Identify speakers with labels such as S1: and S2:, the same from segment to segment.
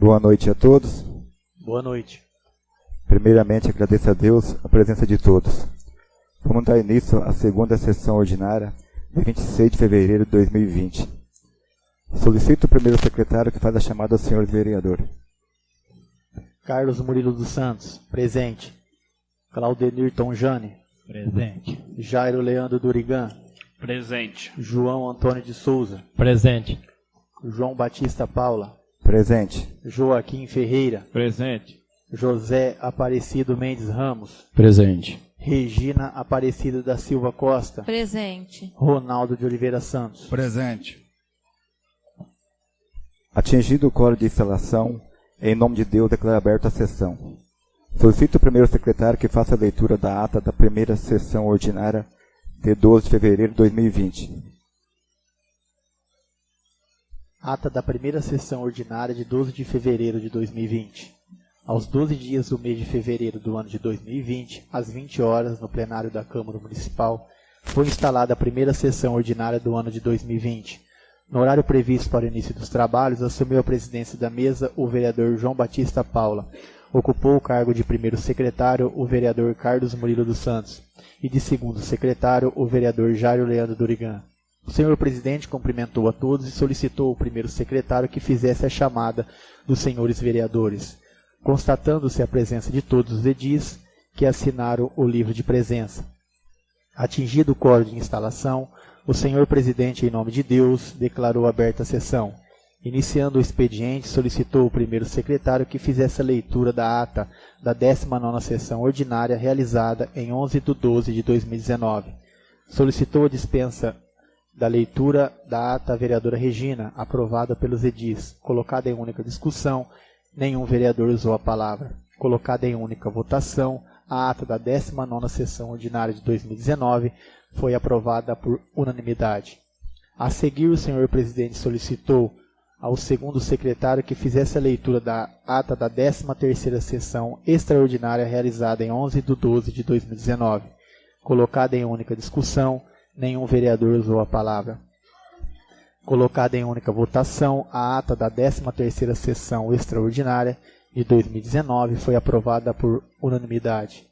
S1: Boa noite a todos.
S2: Boa noite.
S1: Primeiramente, agradeço a Deus a presença de todos. Vamos dar início à segunda sessão ordinária, de 26 de fevereiro de 2020. Solicito o primeiro secretário que faz a chamada ao senhor vereador.
S2: Carlos Murilo dos Santos, presente. Claudenir Tonjane,
S3: presente.
S2: Jairo Leandro Durigan,
S3: presente.
S2: João Antônio de Souza,
S3: presente.
S2: João Batista Paula,
S1: presente.
S2: Joaquim Ferreira,
S3: presente.
S2: José Aparecido Mendes Ramos,
S3: presente.
S2: Regina Aparecida da Silva Costa,
S4: presente.
S2: Ronaldo de Oliveira Santos,
S5: presente.
S1: Atingido o quórum de instalação, em nome de Deus, declaro aberta a sessão. Solicito o primeiro secretário que faça a leitura da ata da primeira sessão ordinária de 12 de fevereiro de 2020.
S2: Ata da primeira sessão ordinária de 12 de fevereiro de 2020. Aos 12 dias do mês de fevereiro do ano de 2020, às 20 horas, no plenário da Câmara Municipal, foi instalada a primeira sessão ordinária do ano de 2020. No horário previsto para o início dos trabalhos, assumiu a presidência da mesa o vereador João Batista Paula. Ocupou o cargo de primeiro secretário o vereador Carlos Murilo dos Santos e de segundo secretário o vereador Jairo Leandro Durigan. O senhor presidente cumprimentou a todos e solicitou ao primeiro secretário que fizesse a chamada dos senhores vereadores, constatando-se a presença de todos os edis que assinaram o livro de presença. Atingido o quórum de instalação, o senhor presidente, em nome de Deus, declarou aberta a sessão. Iniciando o expediente, solicitou o primeiro secretário que fizesse a leitura da ata da 19ª sessão ordinária realizada em 11 de 12 de 2019. Solicitou a dispensa da leitura da ata a vereadora Regina, aprovada pelos edis. Colocada em única discussão, nenhum vereador usou a palavra. Colocada em única votação, a ata da 19ª sessão ordinária de 2019 foi aprovada por unanimidade. A seguir, o senhor presidente solicitou ao segundo secretário que fizesse a leitura da ata da 13ª sessão extraordinária realizada em 11 de 12 de 2019. Colocada em única discussão, nenhum vereador usou a palavra. Colocada em única votação, a ata da 13ª sessão extraordinária de 2019 foi aprovada por unanimidade.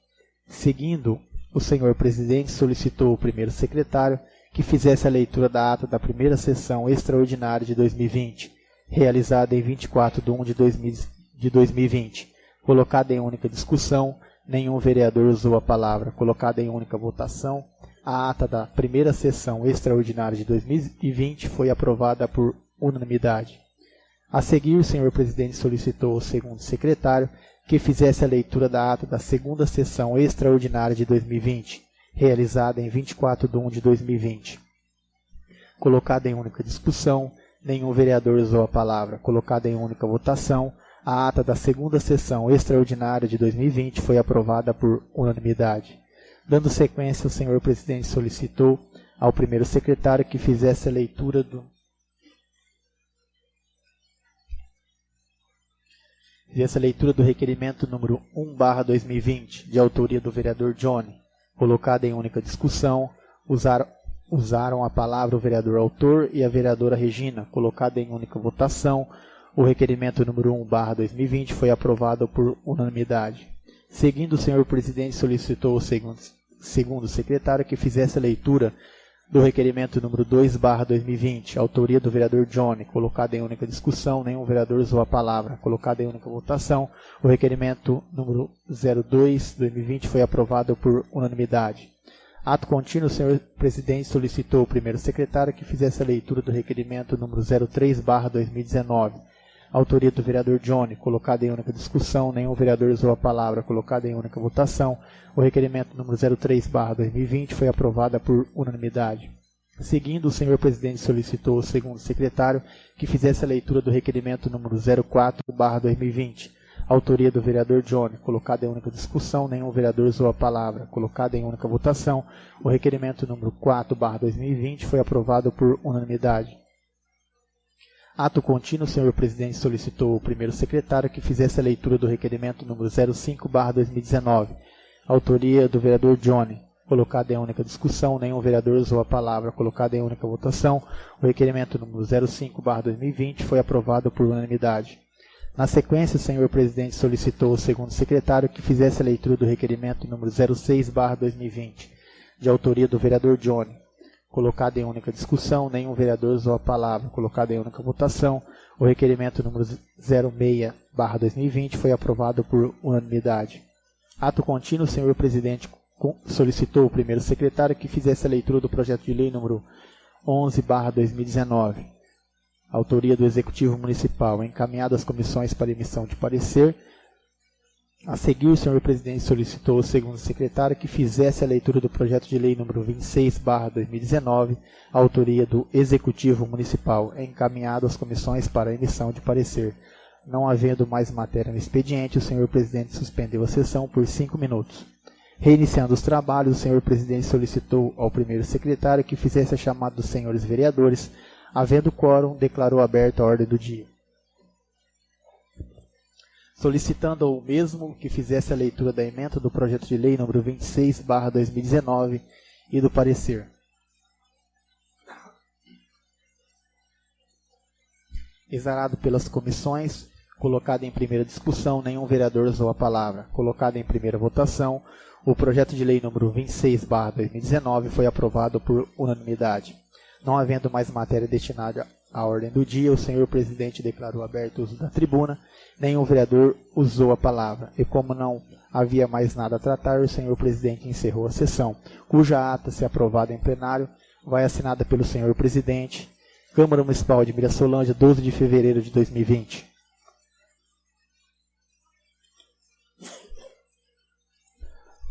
S2: Seguindo, o senhor presidente solicitou ao primeiro secretário que fizesse a leitura da ata da primeira sessão extraordinária de 2020, realizada em 24 de 1 de 2020. Colocada em única discussão, nenhum vereador usou a palavra. Colocada em única votação, a ata da primeira sessão extraordinária de 2020 foi aprovada por unanimidade. A seguir, o senhor presidente solicitou ao segundo secretário que fizesse a leitura da ata da segunda sessão extraordinária de 2020, realizada em 24 de 1 de 2020. Colocada em única discussão, nenhum vereador usou a palavra. Colocada em única votação, a ata da segunda sessão extraordinária de 2020 foi aprovada por unanimidade. Dando sequência, o senhor presidente solicitou ao primeiro secretário que fizesse a leitura do requerimento número 1/2020, de autoria do vereador Johnny. Colocada em única discussão, usaram a palavra o vereador autor e a vereadora Regina. Colocada em única votação, o requerimento número 1/2020 foi aprovado por unanimidade. Seguindo, o senhor presidente solicitou ao segundo secretário que fizesse a leitura do requerimento número 2/2020, autoria do vereador Johnny. Colocado em única discussão, nenhum vereador usou a palavra. Colocado em única votação, o requerimento número 02/2020 foi aprovado por unanimidade. Ato contínuo, o senhor presidente solicitou ao primeiro secretário que fizesse a leitura do requerimento número 03/2019, autoria do vereador Johnny. Colocado em única discussão, nenhum vereador usou a palavra. Colocado em única votação, o requerimento número 03/2020 foi aprovado por unanimidade. Seguindo, o senhor presidente solicitou ao segundo secretário que fizesse a leitura do requerimento número 04/2020, autoria do vereador Johnny. Colocado em única discussão, nenhum vereador usou a palavra. Colocado em única votação, o requerimento número 4/2020 foi aprovado por unanimidade. Ato contínuo, o senhor presidente solicitou ao primeiro secretário que fizesse a leitura do requerimento número 05/2019, autoria do vereador Johnny. Colocado em única discussão, nenhum vereador usou a palavra. Colocado em única votação, o requerimento número 05/2020 foi aprovado por unanimidade. Na sequência, o senhor presidente solicitou ao segundo secretário que fizesse a leitura do requerimento número 06/2020, de autoria do vereador Johnny. Colocado em única discussão, nenhum vereador usou a palavra. Colocado em única votação, o requerimento número 06/2020 foi aprovado por unanimidade. Ato contínuo, o senhor presidente solicitou ao primeiro secretário que fizesse a leitura do projeto de lei número 11/2019, autoria do Executivo Municipal, encaminhado às comissões para emissão de parecer. A seguir, o senhor presidente solicitou ao segundo secretário que fizesse a leitura do projeto de lei número 26/2019, autoria do Executivo Municipal, encaminhado às comissões para emissão de parecer. Não havendo mais matéria no expediente, o senhor presidente suspendeu a sessão por 5 minutos. Reiniciando os trabalhos, o senhor presidente solicitou ao primeiro secretário que fizesse a chamada dos senhores vereadores. Havendo quórum, declarou aberta a ordem do dia. Solicitando ao mesmo que fizesse a leitura da emenda do projeto de lei número 26/2019 e do parecer. Exarado pelas comissões, colocado em primeira discussão, nenhum vereador usou a palavra. Colocado em primeira votação, o projeto de lei número 26/2019 foi aprovado por unanimidade. Não havendo mais matéria destinada à ordem do dia, o senhor presidente declarou aberto o uso da tribuna. Nenhum vereador usou a palavra. E como não havia mais nada a tratar, o senhor presidente encerrou a sessão, cuja ata, se aprovada em plenário, vai assinada pelo senhor presidente. Câmara Municipal de Mirassolândia, 12 de fevereiro de 2020.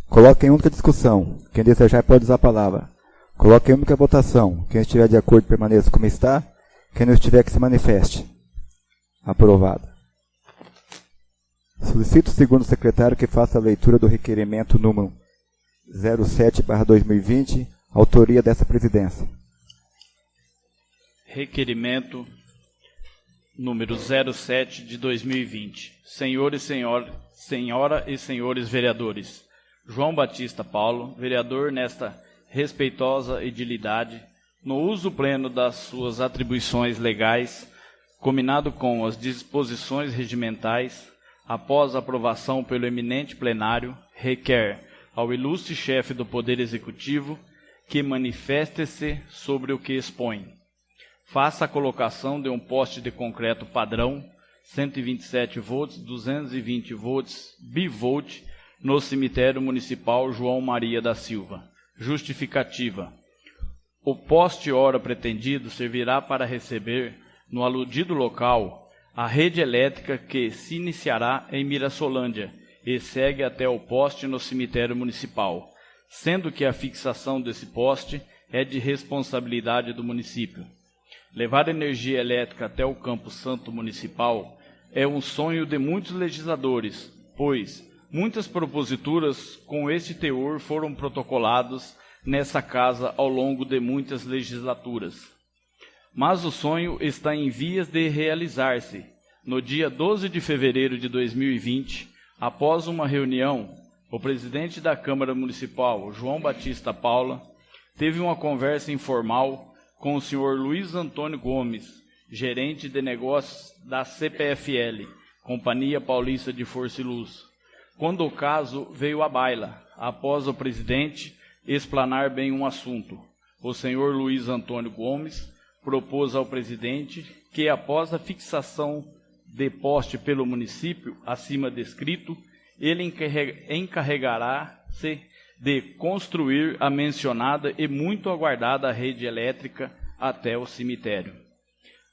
S1: Coloque em única discussão. Quem desejar pode usar a palavra. Coloque em única votação. Quem estiver de acordo permaneça como está. Quem não estiver que se manifeste. Aprovado. Solicito o segundo secretário que faça a leitura do requerimento número 07/2020, autoria dessa presidência.
S3: Requerimento número 07 de 2020. Senhora e senhores vereadores, João Batista Paulo, vereador nesta respeitosa edilidade, no uso pleno das suas atribuições legais, combinado com as disposições regimentais, após aprovação pelo eminente plenário, requer ao ilustre chefe do Poder Executivo que manifeste-se sobre o que expõe. Faça a colocação de um poste de concreto padrão, 127 volts, 220 volts, bivolt, no cemitério municipal João Maria da Silva. Justificativa. O poste ora pretendido servirá para receber, no aludido local, a rede elétrica que se iniciará em Mirassolândia e segue até o poste no cemitério municipal, sendo que a fixação desse poste é de responsabilidade do município. Levar energia elétrica até o Campo Santo municipal é um sonho de muitos legisladores, pois muitas proposituras com este teor foram protocoladas nessa casa ao longo de muitas legislaturas. Mas o sonho está em vias de realizar-se. No dia 12 de fevereiro de 2020, após uma reunião, o presidente da Câmara Municipal, João Batista Paula, teve uma conversa informal com o senhor Luiz Antônio Gomes, gerente de negócios da CPFL, Companhia Paulista de Força e Luz, quando o caso veio à baila, após o presidente explanar bem um assunto. O senhor Luiz Antônio Gomes propôs ao presidente que, após a fixação de poste pelo município acima descrito, ele encarregará-se de construir a mencionada e muito aguardada rede elétrica até o cemitério.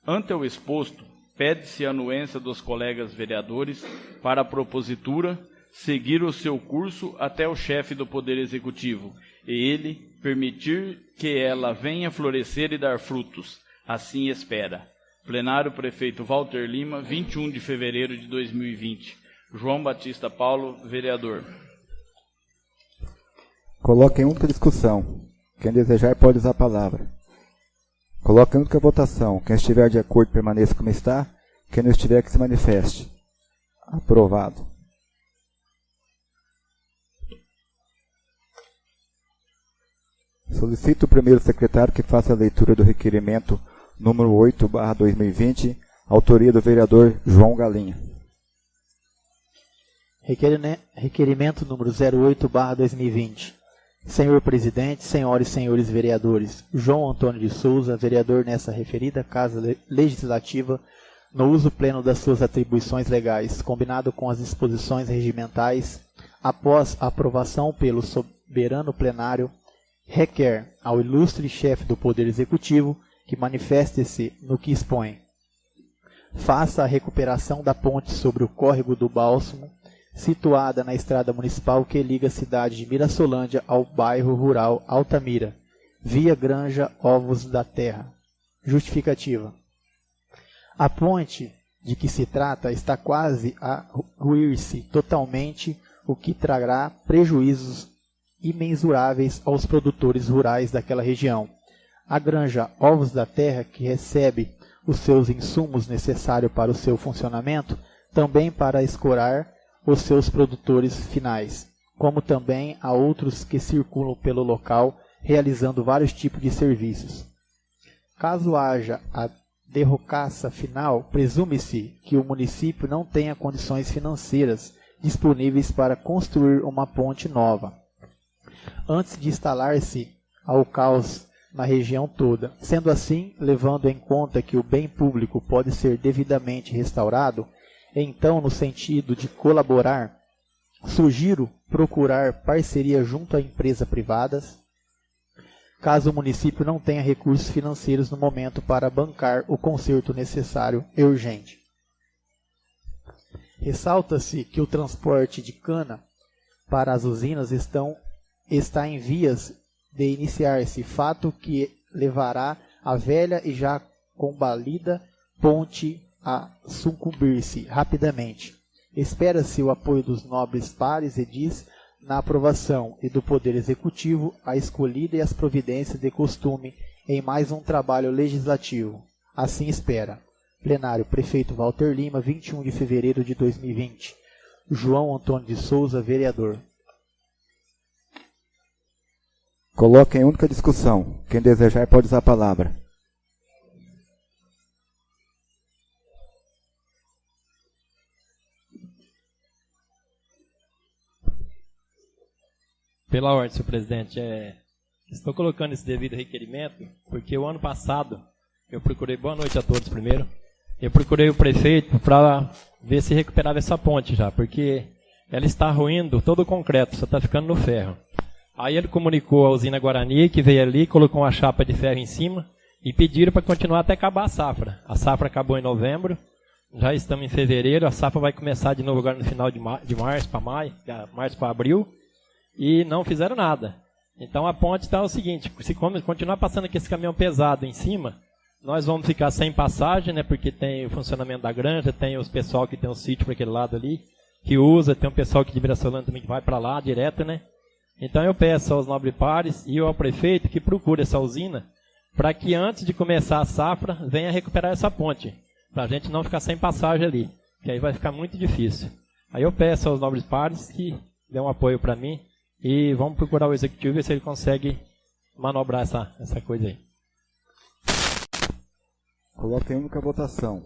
S3: Ante o exposto, pede-se a anuência dos colegas vereadores para a propositura seguir o seu curso até o chefe do Poder Executivo e ele permitir que ela venha florescer e dar frutos. Assim espera. Plenário Prefeito Walter Lima, 21 de fevereiro de 2020. João Batista Paulo, vereador.
S1: Coloque em única discussão. Quem desejar pode usar a palavra. Coloque em única votação. Quem estiver de acordo permaneça como está. Quem não estiver que se manifeste. Aprovado. Solicito o primeiro secretário que faça a leitura do requerimento número 8/2020, autoria do vereador João Galinha.
S2: Requerimento número 08/2020. Senhor Presidente, senhoras e senhores vereadores, João Antônio de Souza, vereador nessa referida Casa Legislativa, no uso pleno das suas atribuições legais, combinado com as disposições regimentais, após a aprovação pelo soberano plenário, requer ao ilustre chefe do Poder Executivo que manifeste-se no que expõe. Faça a recuperação da ponte sobre o córrego do Bálsamo, situada na estrada municipal que liga a cidade de Mirassolândia ao bairro rural Altamira, via Granja Ovos da Terra. Justificativa. A ponte de que se trata está quase a ruir-se totalmente, o que trará prejuízos imensuráveis aos produtores rurais daquela região. A Granja Ovos da Terra, que recebe os seus insumos necessários para o seu funcionamento, também para escorar os seus produtores finais, como também a outros que circulam pelo local, realizando vários tipos de serviços. Caso haja a derrocaça final, presume-se que o município não tenha condições financeiras disponíveis para construir uma ponte nova, antes de instalar-se ao caos na região toda. Sendo assim, levando em conta que o bem público pode ser devidamente restaurado, então, no sentido de colaborar, sugiro procurar parceria junto a empresas privadas, caso o município não tenha recursos financeiros no momento para bancar o conserto necessário e urgente. Ressalta-se que o transporte de cana para as usinas está em vias de iniciar-se, fato que levará a velha e já combalida ponte a sucumbir-se rapidamente. Espera-se o apoio dos nobres pares edis na aprovação e do Poder Executivo a escolhida e as providências de costume em mais um trabalho legislativo. Assim espera. Plenário, Prefeito Walter Lima, 21 de fevereiro de 2020. João Antônio de Souza, vereador.
S1: Coloque em única discussão. Quem desejar pode usar a palavra.
S4: Pela ordem, senhor presidente, estou colocando esse devido requerimento porque o ano passado eu procurei, boa noite a todos primeiro, eu procurei o prefeito para ver se recuperava essa ponte já, porque ela está ruindo todo o concreto, só está ficando no ferro. Aí ele comunicou à usina Guarani, que veio ali, colocou uma chapa de ferro em cima e pediram para continuar até acabar a safra. A safra acabou em novembro, já estamos em fevereiro, a safra vai começar de novo agora no final de março para maio, março para abril, e não fizeram nada. Então a ponte está o seguinte, se continuar passando aqui esse caminhão pesado em cima, nós vamos ficar sem passagem, né, porque tem o funcionamento da granja, tem os pessoal que tem um sítio para aquele lado ali, que usa, tem um pessoal que de Mirassolândia também que vai para lá direto, né. Então eu peço aos nobres pares e ao prefeito que procure essa usina para que antes de começar a safra venha recuperar essa ponte, para a gente não ficar sem passagem ali, que aí vai ficar muito difícil. Aí eu peço aos nobres pares que dêem um apoio para mim e vamos procurar o executivo e ver se ele consegue manobrar essa coisa aí.
S1: Coloque em única votação.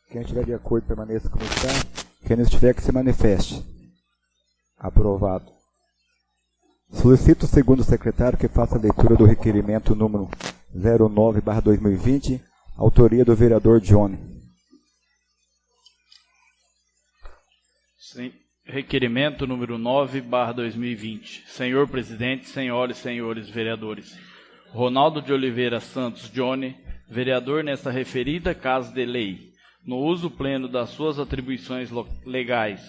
S1: Quem estiver de acordo permaneça como está. Quem não estiver que se manifeste. Aprovado. Solicito o segundo secretário que faça a leitura do requerimento número 09/2020, autoria do vereador Johnny.
S3: Sim. Requerimento número 9/2020. Senhor Presidente, senhoras e senhores vereadores. Ronaldo de Oliveira Santos Johnny, vereador nesta referida Casa de Lei, no uso pleno das suas atribuições legais,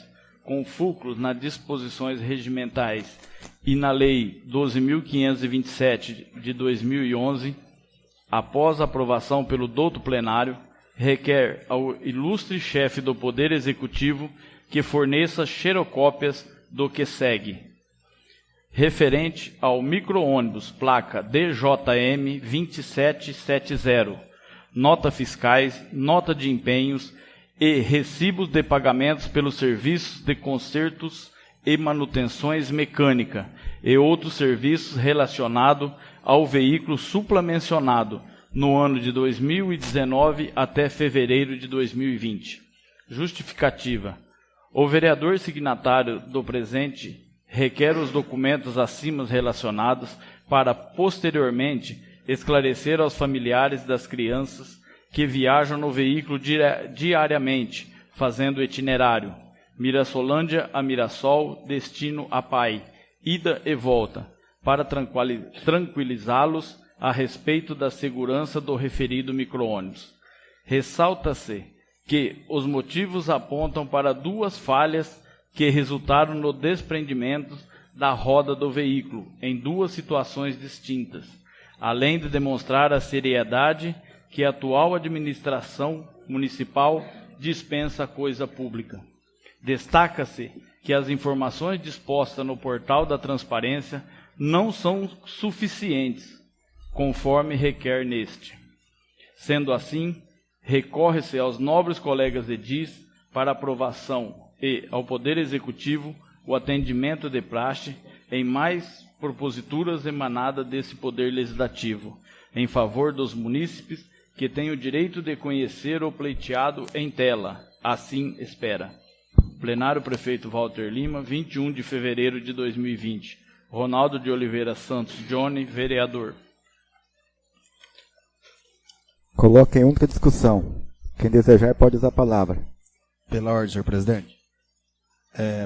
S3: com fulcros nas disposições regimentais e na Lei 12.527 de 2011, após aprovação pelo douto plenário, requer ao ilustre chefe do Poder Executivo que forneça xerocópias do que segue. Referente ao micro-ônibus, placa DJM 2770, nota fiscais, nota de empenhos e recibos de pagamentos pelos serviços de consertos e manutenções mecânica e outros serviços relacionados ao veículo supramencionado no ano de 2019 até fevereiro de 2020. Justificativa. O vereador signatário do presente requer os documentos acima relacionados para, posteriormente, esclarecer aos familiares das crianças que viajam no veículo diariamente, fazendo o itinerário Mirassolândia a Mirassol, destino a Pai, ida e volta, para tranquilizá-los a respeito da segurança do referido micro-ônibus. Ressalta-se que os motivos apontam para duas falhas que resultaram no desprendimento da roda do veículo, em duas situações distintas, além de demonstrar a seriedade que a atual administração municipal dispensa à coisa pública. Destaca-se que as informações dispostas no portal da transparência não são suficientes, conforme requer neste. Sendo assim, recorre-se aos nobres colegas edis para aprovação e, ao Poder Executivo, o atendimento de praxe em mais proposituras emanadas desse Poder Legislativo, em favor dos munícipes que têm o direito de conhecer o pleiteado em tela. Assim espera. Plenário Prefeito Walter Lima, 21 de fevereiro de 2020. Ronaldo de Oliveira Santos Johnny, vereador.
S1: Coloque em única discussão. Quem desejar pode usar a palavra.
S5: Pela ordem, senhor presidente.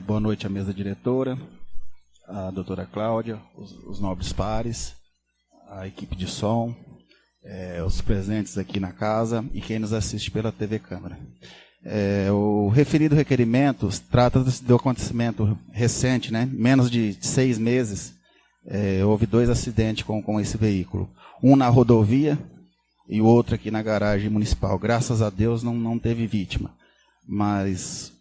S5: Boa noite à mesa diretora, à doutora Cláudia, os nobres pares, a equipe de som, os presentes aqui na casa e quem nos assiste pela TV Câmara. O referido requerimento trata-se do acontecimento recente, né? Menos de 6 meses, houve 2 acidentes com esse veículo. Um na rodovia e o outro aqui na garagem municipal. Graças a Deus não teve vítima, mas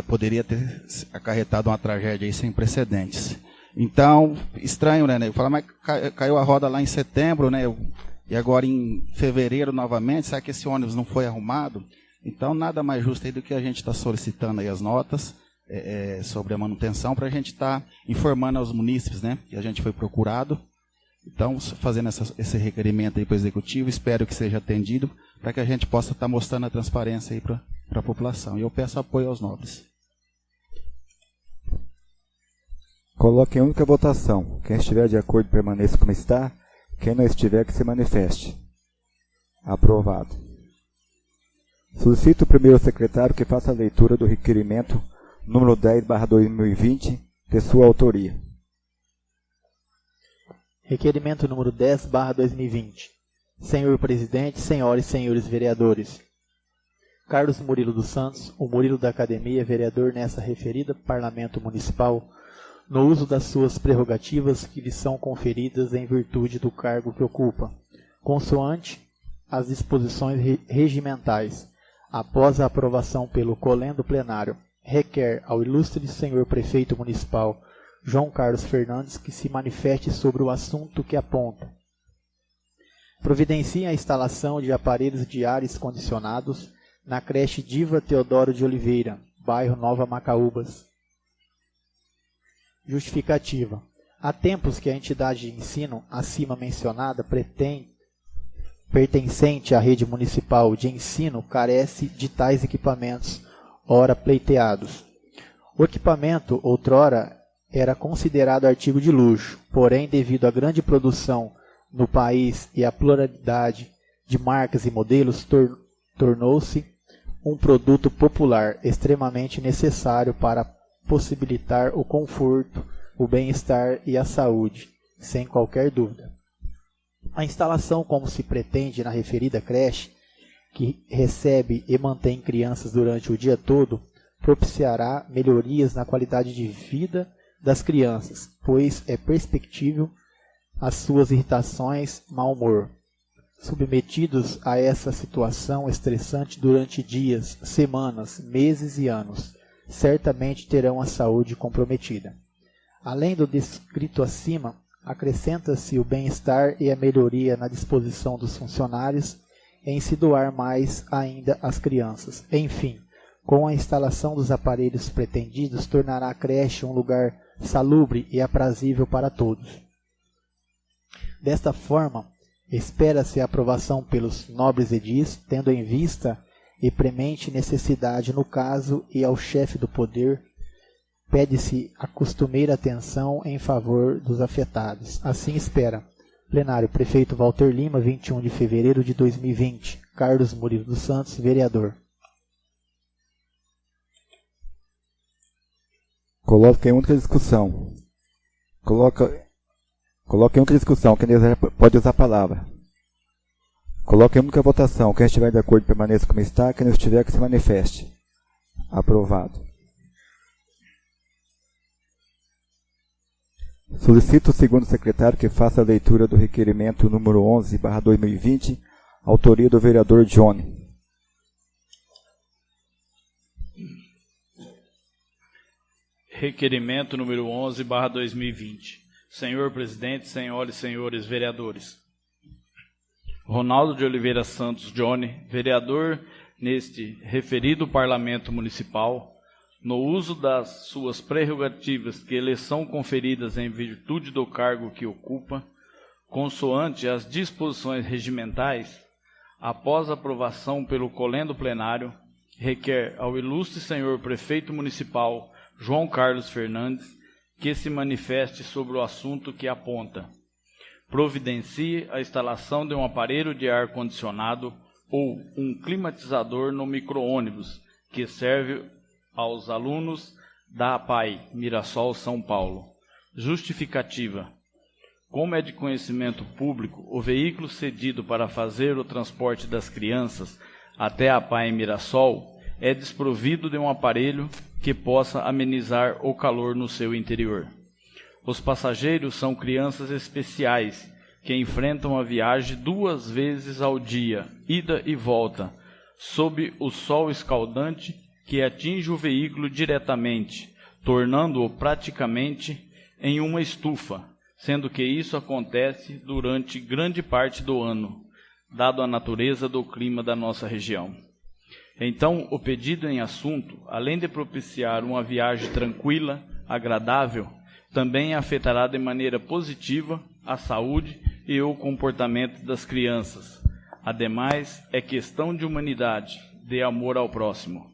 S5: poderia ter acarretado uma tragédia aí sem precedentes. Então, estranho, né? Eu falo, mas caiu a roda lá em setembro, né? E agora em fevereiro novamente, será que esse ônibus não foi arrumado? Então, nada mais justo aí do que a gente está solicitando aí as notas sobre a manutenção para a gente estar informando aos munícipes, né? Que a gente foi procurado. Então, fazendo esse requerimento aí para o Executivo, espero que seja atendido para que a gente possa estar mostrando a transparência aí para a população. E eu peço apoio aos nobres.
S1: Coloque em única votação. Quem estiver de acordo permaneça como está. Quem não estiver, que se manifeste. Aprovado. Solicito o primeiro secretário que faça a leitura do requerimento número 10/2020, de sua autoria.
S2: Requerimento número 10/2020. Senhor Presidente, senhoras e senhores vereadores. Carlos Murilo dos Santos, o Murilo da Academia, vereador nessa referida Parlamento Municipal, no uso das suas prerrogativas que lhe são conferidas em virtude do cargo que ocupa, consoante as disposições regimentais, após a aprovação pelo Colendo Plenário, requer ao ilustre senhor Prefeito Municipal, João Carlos Fernandes, que se manifeste sobre o assunto que aponta. Providencie a instalação de aparelhos de ares condicionados na creche Diva Teodoro de Oliveira, bairro Nova Macaúbas. Justificativa. Há tempos que a entidade de ensino acima mencionada pertencente à rede municipal de ensino carece de tais equipamentos, ora pleiteados. O equipamento, outrora, era considerado artigo de luxo, porém, devido à grande produção no país e à pluralidade de marcas e modelos, tornou-se um produto popular extremamente necessário para possibilitar o conforto, o bem-estar e a saúde, sem qualquer dúvida. A instalação, como se pretende na referida creche, que recebe e mantém crianças durante o dia todo, propiciará melhorias na qualidade de vida das crianças, pois é perceptível as suas irritações, mau humor. Submetidos a essa situação estressante durante dias, semanas, meses e anos, certamente terão a saúde comprometida. Além do descrito acima, acrescenta-se o bem-estar e a melhoria na disposição dos funcionários em se doar mais ainda às crianças. Enfim, com a instalação dos aparelhos pretendidos, tornará a creche um lugar salubre e aprazível para todos. Desta forma, espera-se a aprovação pelos nobres edis, tendo em vista e premente necessidade no caso, e ao chefe do poder pede-se a costumeira atenção em favor dos afetados. Assim espera. Plenário, Prefeito Walter Lima, 21 de fevereiro de 2020. Carlos Murilo dos Santos, vereador.
S1: Coloque em única discussão. Coloque em única discussão. Quem desejar pode usar a palavra. Coloque em única votação. Quem estiver de acordo permaneça como está. Quem não estiver, que se manifeste. Aprovado. Solicito o segundo secretário que faça a leitura do requerimento número 11/2020, autoria do vereador Johnny.
S3: Requerimento número 11/2020. Senhor presidente, senhoras e senhores vereadores. Ronaldo de Oliveira Santos Johnny, vereador neste referido Parlamento Municipal, no uso das suas prerrogativas que lhe são conferidas em virtude do cargo que ocupa, consoante as disposições regimentais, após aprovação pelo colendo plenário, requer ao ilustre senhor prefeito municipal João Carlos Fernandes que se manifeste sobre o assunto que aponta. Providencie a instalação de um aparelho de ar-condicionado ou um climatizador no micro-ônibus que serve aos alunos da APAI, Mirassol, São Paulo. Justificativa. Como é de conhecimento público, o veículo cedido para fazer o transporte das crianças até a APAI Mirassol é desprovido de um aparelho que possa amenizar o calor no seu interior. Os passageiros são crianças especiais que enfrentam a viagem 2 vezes ao dia, ida e volta, sob o sol escaldante que atinge o veículo diretamente, tornando-o praticamente em uma estufa, sendo que isso acontece durante grande parte do ano, dado a natureza do clima da nossa região. Então, o pedido em assunto, além de propiciar uma viagem tranquila, agradável, também afetará de maneira positiva a saúde e o comportamento das crianças. Ademais, é questão de humanidade, de amor ao próximo.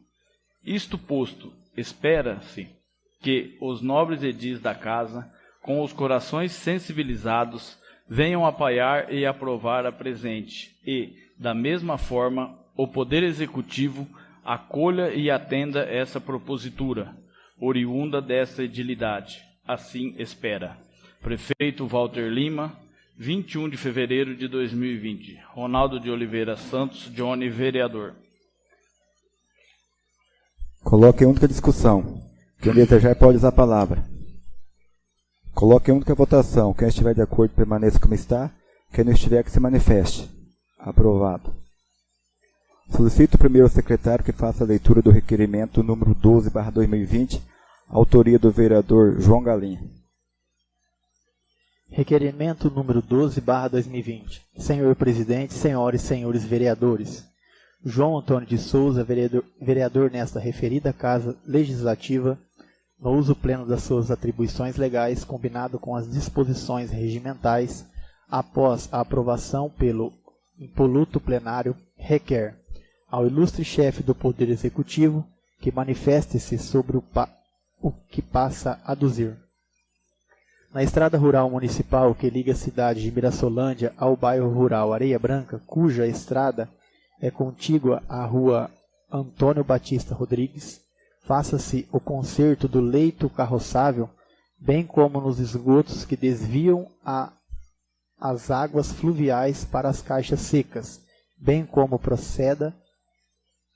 S3: Isto posto, espera-se que os nobres edis da casa, com os corações sensibilizados, venham apoiar e aprovar a presente e, da mesma forma, o Poder Executivo acolha e atenda essa propositura, oriunda dessa edilidade. Assim espera. Prefeito Walter Lima, 21 de fevereiro de 2020. Ronaldo de Oliveira Santos Johnny, vereador.
S1: Coloque em única discussão. Quem desejar pode usar a palavra. Coloque em única votação. Quem estiver de acordo permaneça como está. Quem não estiver, que se manifeste. Aprovado. Solicito o primeiro secretário que faça a leitura do requerimento número 12/2020, autoria do vereador João Galinha.
S2: Requerimento número 12/2020. Senhor presidente, senhoras e senhores vereadores. João Antônio de Souza, vereador nesta referida Casa Legislativa, no uso pleno das suas atribuições legais, combinado com as disposições regimentais, após a aprovação pelo impoluto plenário, requer ao ilustre chefe do Poder Executivo que manifeste-se sobre o que passa a aduzir. Na estrada rural municipal que liga a cidade de Mirassolândia ao bairro rural Areia Branca, cuja estrada é contígua à rua Antônio Batista Rodrigues, faça-se o conserto do leito carroçável, bem como nos esgotos que desviam as águas fluviais para as caixas secas, bem como proceda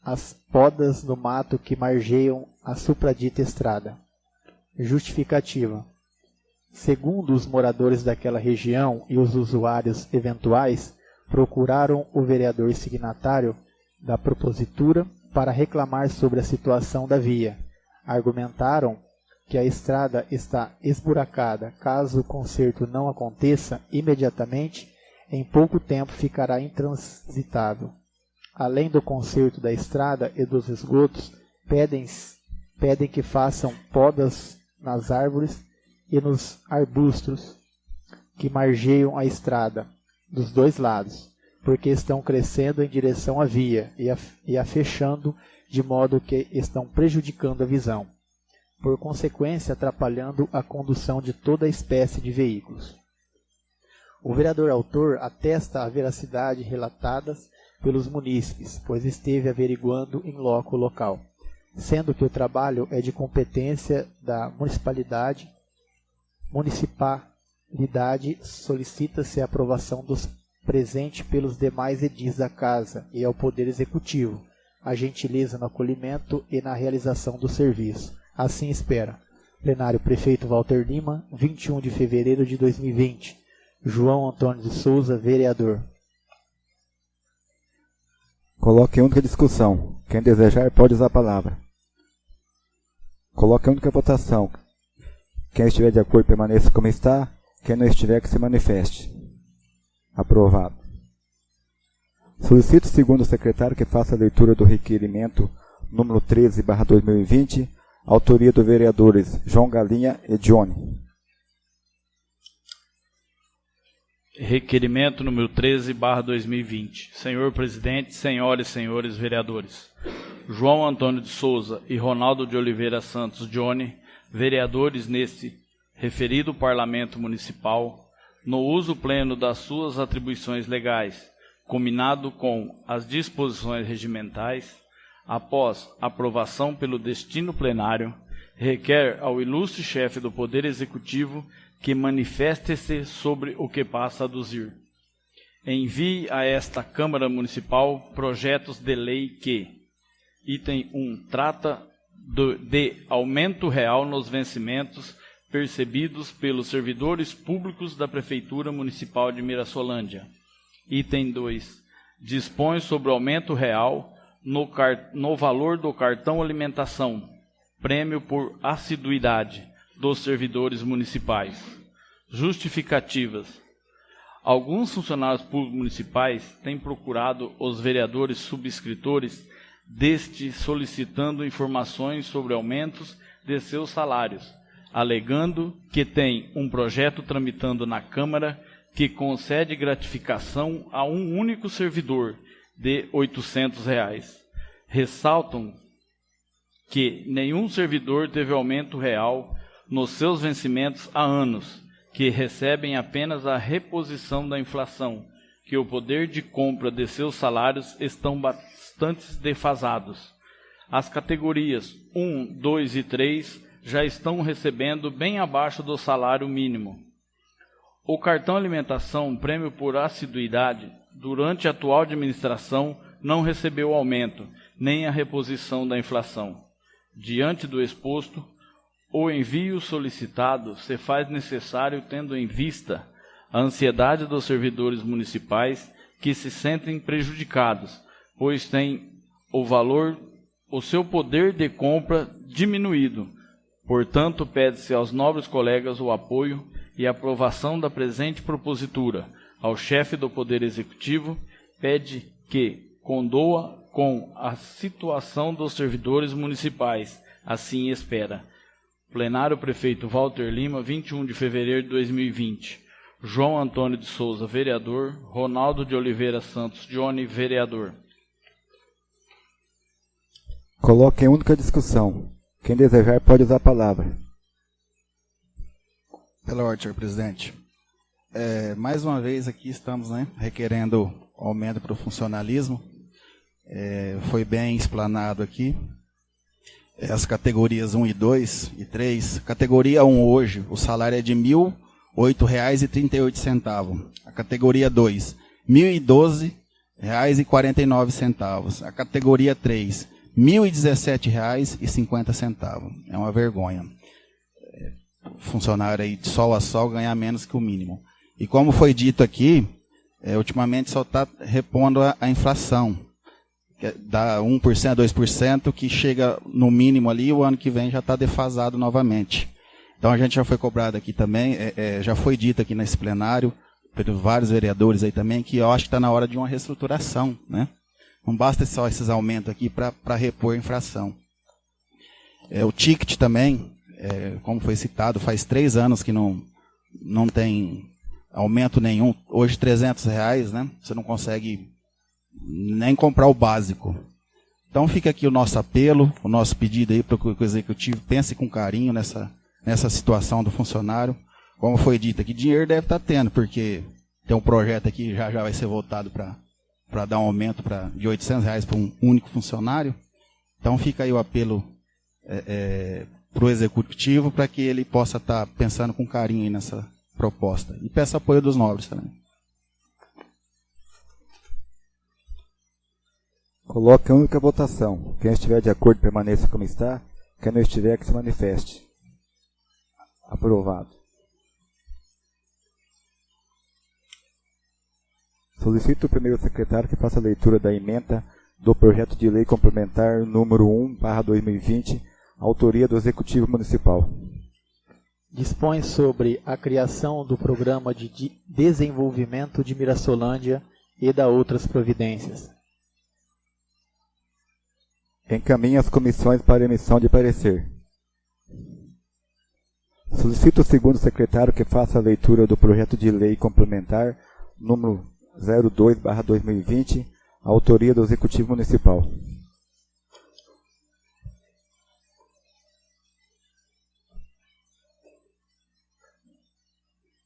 S2: as podas no mato que margeiam a supradita estrada. Justificativa. Segundo os moradores daquela região e os usuários eventuais, procuraram o vereador signatário da propositura para reclamar sobre a situação da via. Argumentaram que a estrada está esburacada. Caso o conserto não aconteça imediatamente, em pouco tempo ficará intransitável. Além do conserto da estrada e dos esgotos, pedem que façam podas nas árvores e nos arbustos que margeiam a estrada, dos dois lados, porque estão crescendo em direção à via e a fechando de modo que estão prejudicando a visão, por consequência atrapalhando a condução de toda a espécie de veículos. O vereador autor atesta a veracidade relatadas pelos munícipes, pois esteve averiguando em loco o local, sendo que o trabalho é de competência da municipalidade, solicita-se a aprovação dos presentes pelos demais edis da Casa e ao Poder Executivo, a gentileza no acolhimento e na realização do serviço. Assim espera. Plenário Prefeito Walter Lima, 21 de fevereiro de 2020. João Antônio de Souza, vereador.
S1: Coloque em única discussão. Quem desejar pode usar a palavra. Coloque em única votação. Quem estiver de acordo permaneça como está. Quem não estiver que se manifeste. Aprovado. Solicito, segundo o secretário, que faça a leitura do requerimento número 13/2020, autoria dos vereadores João Galinha e Johnny.
S3: Requerimento número 13/2020. Senhor presidente, senhoras e senhores vereadores. João Antônio de Souza e Ronaldo de Oliveira Santos Johnny, vereadores neste referido Parlamento Municipal, no uso pleno das suas atribuições legais, combinado com as disposições regimentais, após aprovação pelo destino plenário, requer ao ilustre chefe do Poder Executivo que manifeste-se sobre o que passa a aduzir. Envie a esta Câmara Municipal projetos de lei que, item 1, trata de aumento real nos vencimentos percebidos pelos servidores públicos da Prefeitura Municipal de Mirassolândia. Item 2, dispõe sobre o aumento real no valor do cartão alimentação, prêmio por assiduidade dos servidores municipais. Justificativas. Alguns funcionários públicos municipais têm procurado os vereadores subscritores deste solicitando informações sobre aumentos de seus salários, alegando que tem um projeto tramitando na Câmara que concede gratificação a um único servidor de R$ 800. Ressaltam que nenhum servidor teve aumento real nos seus vencimentos há anos, que recebem apenas a reposição da inflação, que o poder de compra de seus salários estão bastante defasados. As categorias 1, 2 e 3 já estão recebendo bem abaixo do salário mínimo. O cartão alimentação, prêmio por assiduidade, durante a atual administração, não recebeu aumento, nem a reposição da inflação. Diante do exposto, o envio solicitado se faz necessário tendo em vista a ansiedade dos servidores municipais que se sentem prejudicados, pois têm o seu poder de compra diminuído. Portanto, pede-se aos nobres colegas o apoio e aprovação da presente propositura. Ao chefe do Poder Executivo, pede que condoa com a situação dos servidores municipais. Assim espera. Plenário Prefeito Walter Lima, 21 de fevereiro de 2020. João Antônio de Souza, vereador. Ronaldo de Oliveira Santos Johnny, vereador.
S1: Coloque em única discussão. Quem desejar pode usar a palavra.
S5: Pela ordem, senhor presidente. Mais uma vez aqui estamos requerendo aumento para o funcionalismo. Foi bem explanado aqui. As categorias 1 e 2 e 3. Categoria 1 hoje, o salário é de R$ 1.008,38. A categoria 2, R$ 1.012,49. A categoria 3, R$ 1.017,50. É uma vergonha. Funcionário aí de sol a sol ganhar menos que o mínimo. E como foi dito aqui, ultimamente só está repondo a inflação. Dá 1%, 2%, que chega no mínimo ali, o ano que vem já está defasado novamente. Então a gente já foi cobrado aqui também, já foi dito aqui nesse plenário, por vários vereadores aí também, que eu acho que está na hora de uma reestruturação, né? Não basta só esses aumentos aqui para repor a inflação. O ticket também, como foi citado, faz 3 anos que não tem aumento nenhum. Hoje R$300, né? Você não consegue nem comprar o básico. Então fica aqui o nosso apelo, o nosso pedido aí para o Executivo, pense com carinho nessa situação do funcionário. Como foi dito aqui, dinheiro deve estar tendo, porque tem um projeto aqui que já vai ser votado para dar um aumento de R$800 para um único funcionário. Então fica aí o apelo para o Executivo, para que ele possa estar pensando com carinho aí nessa proposta. E peço apoio dos nobres também.
S1: Coloque a única votação. Quem estiver de acordo permaneça como está. Quem não estiver, que se manifeste. Aprovado. Solicito o primeiro secretário que faça a leitura da emenda do projeto de lei complementar número 1/2020, autoria do Executivo Municipal.
S2: Dispõe sobre a criação do Programa de Desenvolvimento de Mirassolândia e da outras providências.
S1: Encaminha as comissões para emissão de parecer. Solicito o segundo secretário que faça a leitura do projeto de lei complementar número 02/2020, autoria do Executivo Municipal.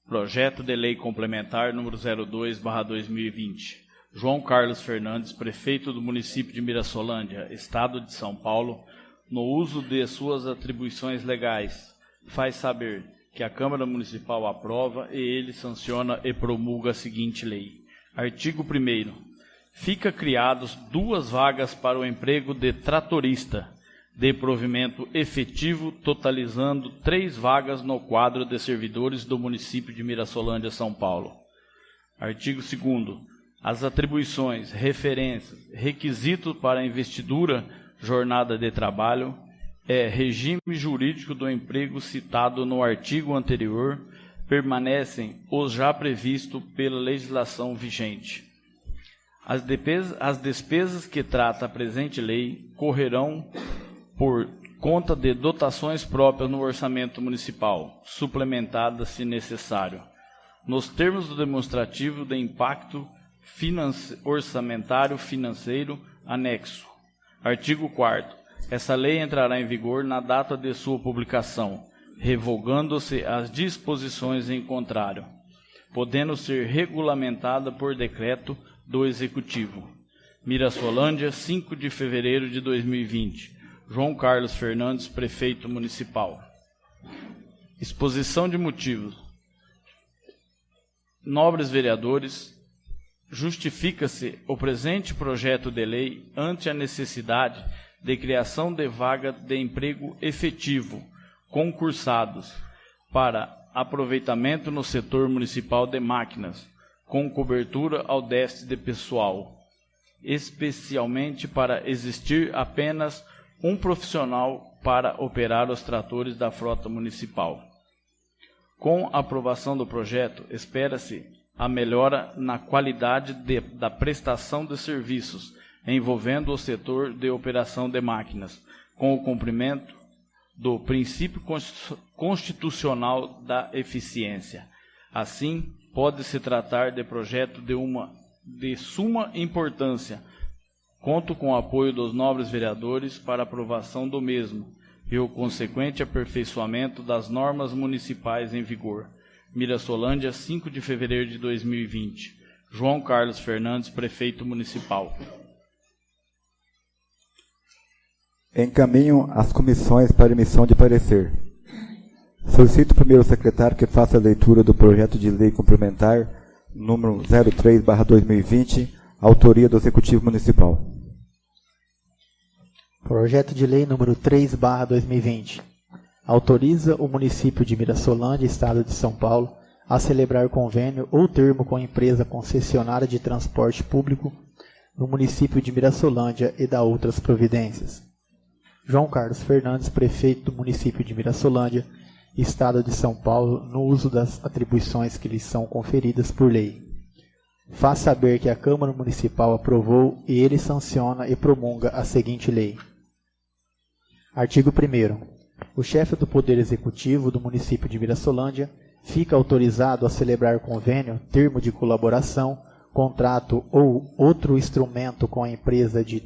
S3: Projeto de Lei Complementar número 02/2020. João Carlos Fernandes, prefeito do município de Mirassolândia, Estado de São Paulo, no uso de suas atribuições legais, faz saber que a Câmara Municipal aprova e ele sanciona e promulga a seguinte lei. Artigo 1º. Fica criados 2 vagas para o emprego de tratorista, de provimento efetivo, totalizando 3 vagas no quadro de servidores do município de Mirassolândia, São Paulo. Artigo 2º. As atribuições, referências, requisitos para a investidura, jornada de trabalho, regime jurídico do emprego citado no artigo anterior, permanecem os já previstos pela legislação vigente. As despesas que trata a presente lei correrão por conta de dotações próprias no orçamento municipal, suplementadas se necessário, nos termos do demonstrativo de impacto orçamentário financeiro anexo. Artigo 4º. Essa lei entrará em vigor na data de sua publicação, revogando-se as disposições em contrário, podendo ser regulamentada por decreto do Executivo. Mirassolândia, 5 de fevereiro de 2020. João Carlos Fernandes, prefeito municipal. Exposição de motivos. Nobres vereadores, justifica-se o presente projeto de lei ante a necessidade de criação de vaga de emprego efetivo, concursados, para aproveitamento no setor municipal de máquinas, com cobertura ao déficit de pessoal, especialmente para existir apenas um profissional para operar os tratores da frota municipal. Com a aprovação do projeto, espera-se a melhora na qualidade da prestação de serviços envolvendo o setor de operação de máquinas, com o cumprimento do princípio constitucional da eficiência. Assim, pode-se tratar de projeto de suma importância. Conto com o apoio dos nobres vereadores para aprovação do mesmo e o consequente aperfeiçoamento das normas municipais em vigor. Mirassolândia, 5 de fevereiro de 2020. João Carlos Fernandes, prefeito municipal.
S1: Encaminho as comissões para emissão de parecer. Solicito o primeiro secretário que faça a leitura do projeto de lei complementar número 03/2020, autoria do Executivo Municipal.
S2: Projeto de lei número 3/2020. Autoriza o município de Mirassolândia, Estado de São Paulo, a celebrar convênio ou termo com a empresa concessionária de transporte público no município de Mirassolândia e da outras providências. João Carlos Fernandes, prefeito do município de Mirassolândia, Estado de São Paulo, no uso das atribuições que lhes são conferidas por lei. Faz saber que a Câmara Municipal aprovou e ele sanciona e promulga a seguinte lei. Artigo 1º. O chefe do Poder Executivo do município de Mirassolândia fica autorizado a celebrar convênio, termo de colaboração, contrato ou outro instrumento com a empresa de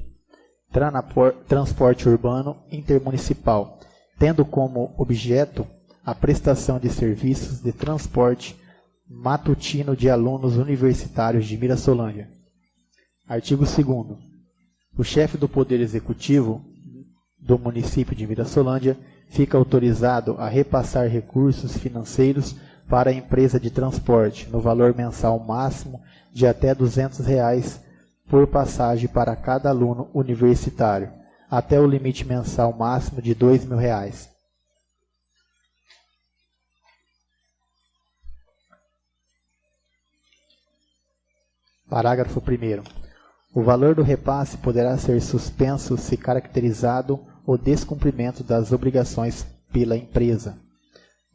S2: transporte urbano intermunicipal, tendo como objeto a prestação de serviços de transporte matutino de alunos universitários de Mirassolândia. Artigo 2º. O chefe do Poder Executivo do município de Mirassolândia fica autorizado a repassar recursos financeiros para a empresa de transporte, no valor mensal máximo de até R$ 200 por passagem para cada aluno universitário, até o limite mensal máximo de R$ 2.000. Parágrafo 1º. O valor do repasse poderá ser suspenso se caracterizado o descumprimento das obrigações pela empresa.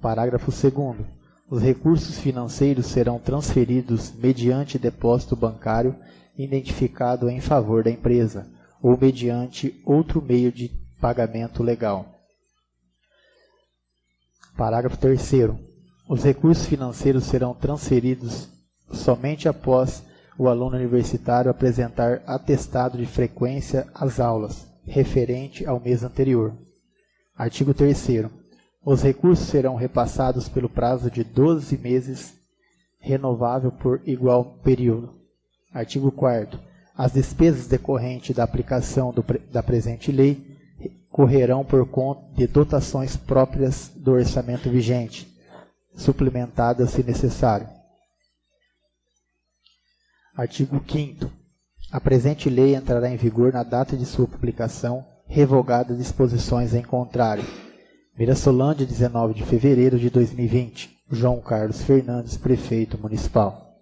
S2: Parágrafo 2º. Os recursos financeiros serão transferidos mediante depósito bancário identificado em favor da empresa ou mediante outro meio de pagamento legal. Parágrafo 3º. Os recursos financeiros serão transferidos somente após o aluno universitário apresentar atestado de frequência às aulas, referente ao mês anterior. Artigo 3º. Os recursos serão repassados pelo prazo de 12 meses, renovável por igual período. Artigo 4º. As despesas decorrentes da aplicação da presente lei correrão por conta de dotações próprias do orçamento vigente, suplementadas se necessário. Artigo 5º. A presente lei entrará em vigor na data de sua publicação, revogadas disposições em contrário. Mirassolândia, 19 de fevereiro de 2020. João Carlos Fernandes, Prefeito Municipal.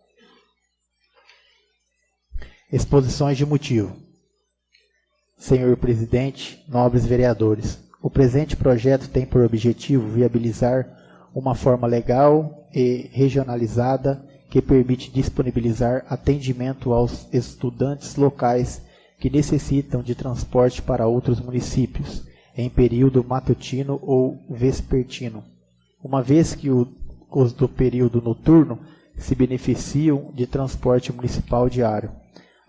S2: Exposições de motivo. Senhor Presidente, nobres vereadores, o presente projeto tem por objetivo viabilizar uma forma legal e regionalizada que permite disponibilizar atendimento aos estudantes locais que necessitam de transporte para outros municípios, em período matutino ou vespertino, uma vez que os do período noturno se beneficiam de transporte municipal diário.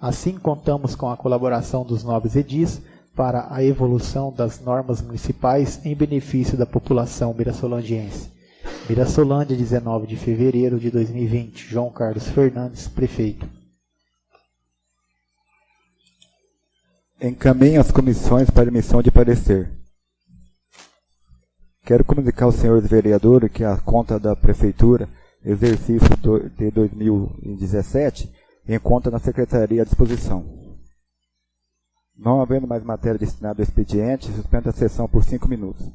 S2: Assim, contamos com a colaboração dos nobres edis para a evolução das normas municipais em benefício da população mirassolandiense. Mirassolândia, 19 de fevereiro de 2020. João Carlos Fernandes, Prefeito.
S1: Encaminhe as comissões para emissão de parecer. Quero comunicar aos senhores vereadores que a conta da Prefeitura, exercício de 2017, encontra na Secretaria à disposição. Não havendo mais matéria destinada ao expediente, suspendo a sessão por 5 minutos.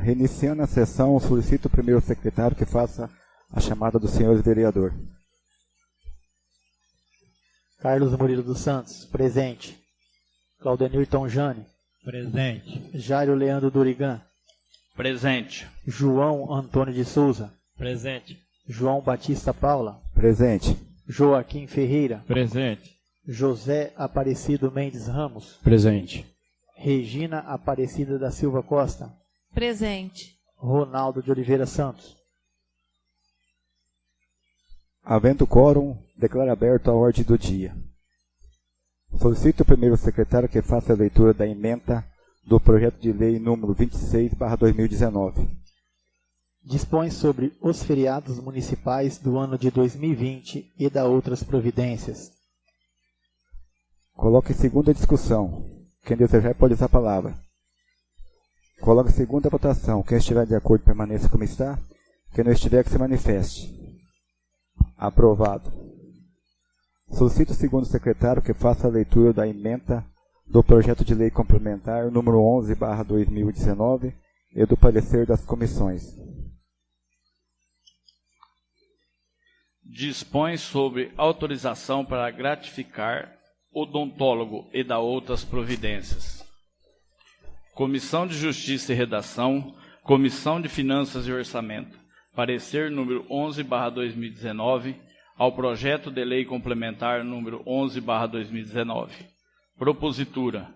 S1: Reiniciando a sessão, solicito o primeiro secretário que faça a chamada dos senhores vereadores.
S2: Carlos Murilo dos Santos, presente. Claudenir Tonjani,
S4: Presente.
S2: Jairo Leandro Durigan,
S3: Presente.
S2: João Antônio de Souza,
S4: Presente.
S2: João Batista Paula,
S1: Presente.
S2: Joaquim Ferreira,
S4: Presente.
S2: José Aparecido Mendes Ramos,
S4: Presente.
S2: Regina Aparecida da Silva Costa,
S6: Presente.
S2: Ronaldo de Oliveira Santos.
S1: Havendo quórum, declaro aberto a ordem do dia. Solicito o primeiro secretário que faça a leitura da emenda do projeto de lei número 26/2019.
S2: Dispõe sobre os feriados municipais do ano de 2020 e da outras providências.
S1: Coloque em segunda discussão. Quem desejar pode usar a palavra. Coloque em segunda votação. Quem estiver de acordo permaneça como está. Quem não estiver que se manifeste. Aprovado. Solicito o segundo secretário que faça a leitura da emenda do projeto de lei complementar número 11/2019 e do parecer das comissões.
S3: Dispõe sobre autorização para gratificar odontólogo e dar outras providências. Comissão de Justiça e Redação, Comissão de Finanças e Orçamento. Parecer número 11/2019 ao projeto de lei complementar número 11/2019. Propositura.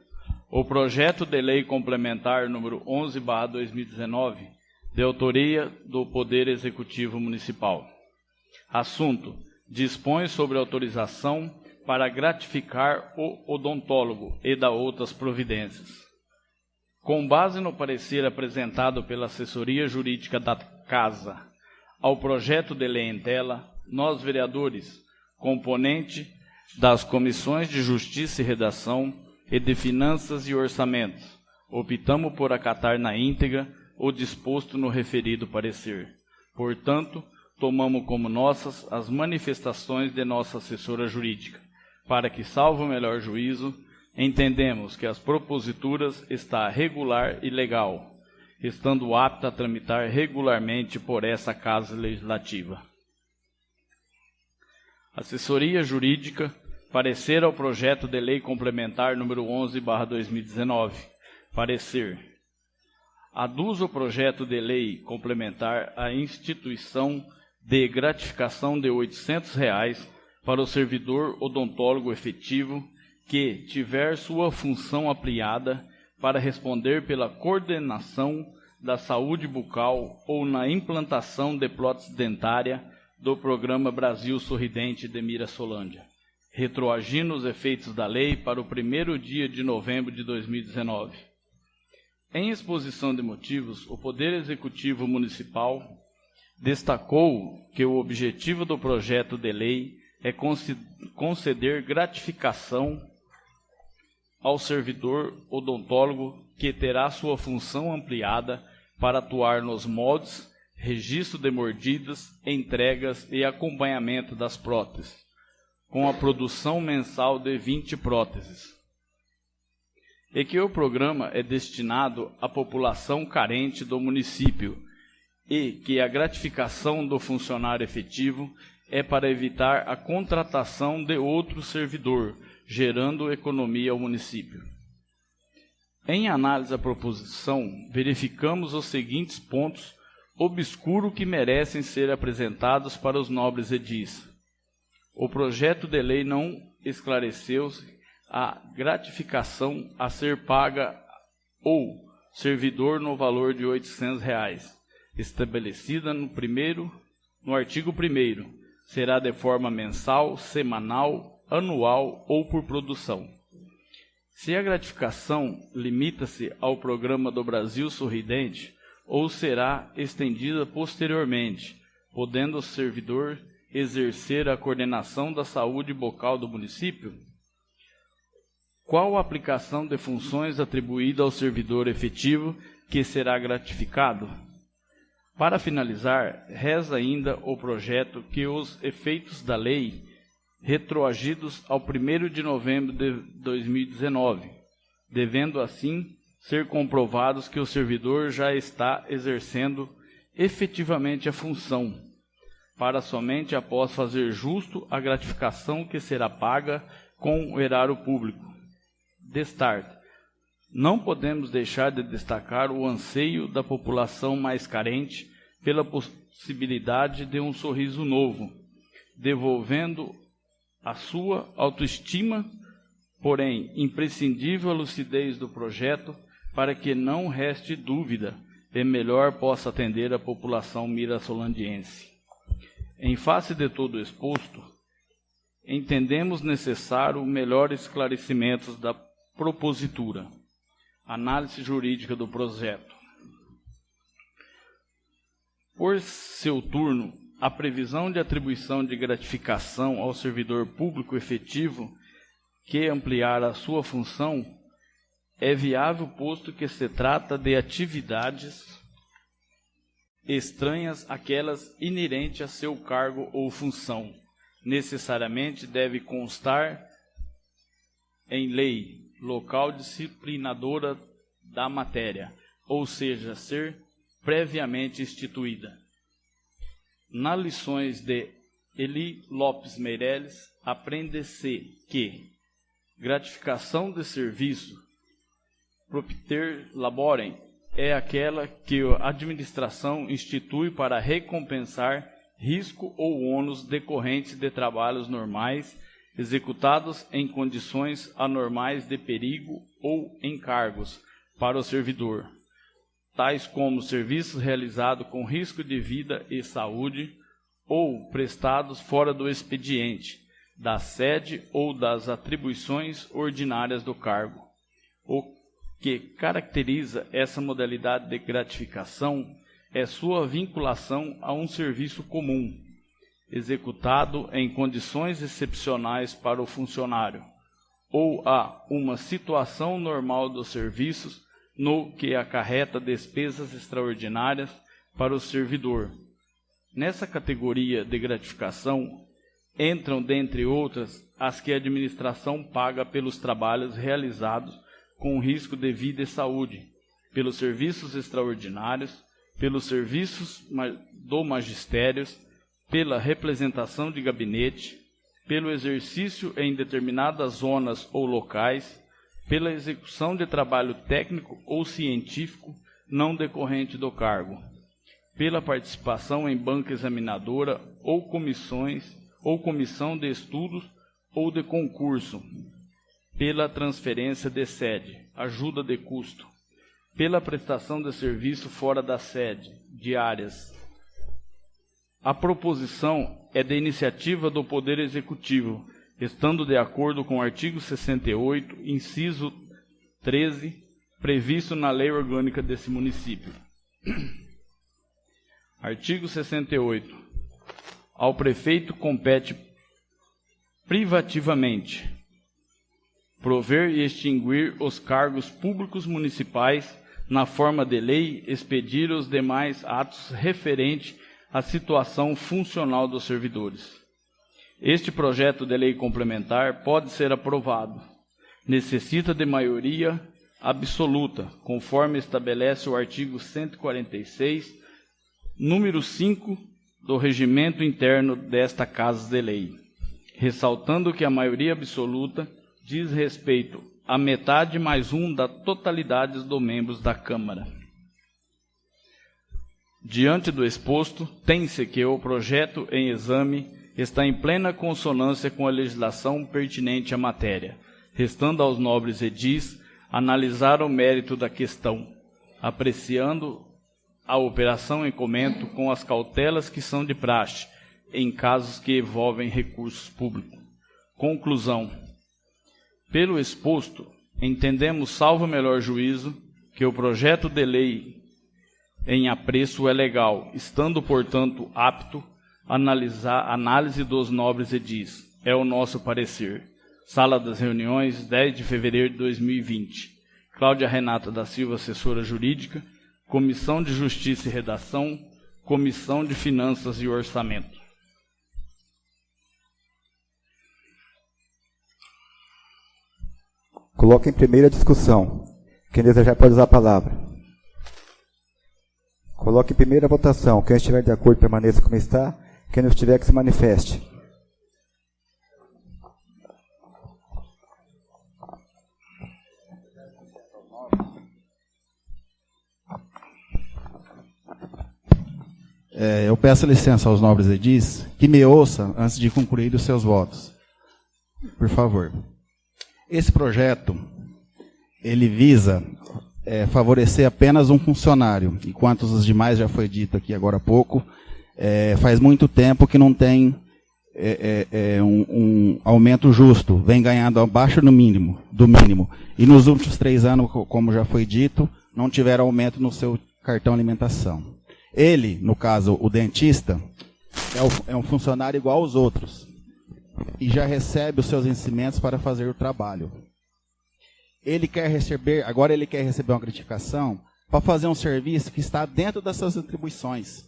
S3: O projeto de lei complementar número 11/2019, de autoria do Poder Executivo Municipal. Assunto: dispõe sobre autorização para gratificar o odontólogo e dar outras providências. Com base no parecer apresentado pela assessoria jurídica da Casa ao projeto de lei em tela, nós, vereadores, componente das comissões de Justiça e Redação e de Finanças e Orçamentos, optamos por acatar na íntegra o disposto no referido parecer. Portanto, tomamos como nossas as manifestações de nossa assessora jurídica, para que, salvo o melhor juízo, entendemos que as proposituras está regular e legal, estando apta a tramitar regularmente por essa Casa Legislativa. Assessoria Jurídica, parecer ao projeto de lei complementar número 11/2019. Parecer. Aduz o projeto de lei complementar a instituição de gratificação de R$ 800 para o servidor odontólogo efetivo que tiver sua função ampliada para responder pela coordenação da saúde bucal ou na implantação de prótese dentária do Programa Brasil Sorridente de Mirassolândia, retroagindo os efeitos da lei para o 1º dia de novembro de 2019. Em exposição de motivos, o Poder Executivo Municipal destacou que o objetivo do projeto de lei é conceder gratificação ao servidor odontólogo que terá sua função ampliada para atuar nos moldes, registro de mordidas, entregas e acompanhamento das próteses, com a produção mensal de 20 próteses. E que o programa é destinado à população carente do município e que a gratificação do funcionário efetivo é para evitar a contratação de outro servidor, gerando economia ao município. Em análise à proposição, verificamos os seguintes pontos obscuros que merecem ser apresentados para os nobres edis. O projeto de lei não esclareceu a gratificação a ser paga ou servidor no valor de R$ 800, estabelecida no artigo 1º, será de forma mensal, semanal, anual ou por produção. Se a gratificação limita-se ao Programa do Brasil Sorridente, ou será estendida posteriormente, podendo o servidor exercer a coordenação da saúde bucal do município? Qual a aplicação de funções atribuída ao servidor efetivo que será gratificado? Para finalizar, reza ainda o projeto que os efeitos da lei retroagidos ao 1º de novembro de 2019, devendo assim ser comprovados que o servidor já está exercendo efetivamente a função, para somente após fazer justo a gratificação que será paga com o erário público. Destart. Não podemos deixar de destacar o anseio da população mais carente pela possibilidade de um sorriso novo, devolvendo a sua autoestima, porém imprescindível a lucidez do projeto para que não reste dúvida e melhor possa atender a população mirassolandiense. Em face de todo o exposto, entendemos necessário melhores esclarecimentos da propositura. Análise jurídica do projeto. Por seu turno, a previsão de atribuição de gratificação ao servidor público efetivo que ampliar a sua função é viável, posto que se trata de atividades estranhas àquelas inerentes a seu cargo ou função. Necessariamente deve constar em lei local disciplinadora da matéria, ou seja, ser previamente instituída. Nas lições de Eli Lopes Meireles, aprende-se que gratificação de serviço propter laborem é aquela que a administração institui para recompensar risco ou ônus decorrentes de trabalhos normais executados em condições anormais de perigo ou encargos para o servidor, tais como serviços realizados com risco de vida e saúde ou prestados fora do expediente, da sede ou das atribuições ordinárias do cargo. O que caracteriza essa modalidade de gratificação é sua vinculação a um serviço comum, executado em condições excepcionais para o funcionário, ou a uma situação normal dos serviços no que acarreta despesas extraordinárias para o servidor. Nessa categoria de gratificação entram, dentre outras, as que a administração paga pelos trabalhos realizados com risco de vida e saúde, pelos serviços extraordinários, pelos serviços do magistério, pela representação de gabinete, pelo exercício em determinadas zonas ou locais, pela execução de trabalho técnico ou científico não decorrente do cargo, pela participação em banca examinadora ou comissões ou comissão de estudos ou de concurso, pela transferência de sede, ajuda de custo, pela prestação de serviço fora da sede, diárias. A proposição é de iniciativa do Poder Executivo, estando de acordo com o artigo 68, inciso 13, previsto na Lei Orgânica desse município. Artigo 68. Ao prefeito compete privativamente prover e extinguir os cargos públicos municipais na forma de lei, expedir os demais atos referentes à situação funcional dos servidores. Este projeto de lei complementar pode ser aprovado. Necessita de maioria absoluta, conforme estabelece o artigo 146, número 5 do regimento interno desta Casa de Lei, ressaltando que a maioria absoluta diz respeito à metade mais um da totalidade dos membros da Câmara. Diante do exposto, tem-se que o projeto em exame está em plena consonância com a legislação pertinente à matéria, restando aos nobres edis analisar o mérito da questão, apreciando a operação em comento com as cautelas que são de praxe, em casos que envolvem recursos públicos. Conclusão. Pelo exposto, entendemos, salvo melhor juízo, que o projeto de lei em apreço é legal, estando, portanto, apto a análise dos nobres edis. É o nosso parecer. Sala das Reuniões, 10 de fevereiro de 2020. Cláudia Renata da Silva, assessora jurídica, Comissão de Justiça e Redação, Comissão de Finanças e Orçamento.
S1: Coloca em primeira discussão. Quem desejar pode usar a palavra. Coloque em primeira votação. Quem estiver de acordo, permaneça como está. Quem não estiver, que se manifeste.
S5: Eu peço licença aos nobres edis que me ouçam antes de concluir os seus votos. Por favor. Esse projeto, ele visa favorecer apenas um funcionário, enquanto os demais, já foi dito aqui agora há pouco, faz muito tempo que não tem um aumento justo, vem ganhando abaixo do mínimo. E nos últimos 3 anos, como já foi dito, não tiveram aumento no seu cartão alimentação. Ele, no caso, o dentista, é um funcionário igual aos outros e já recebe os seus vencimentos para fazer o trabalho. Agora ele quer receber uma gratificação para fazer um serviço que está dentro das suas atribuições.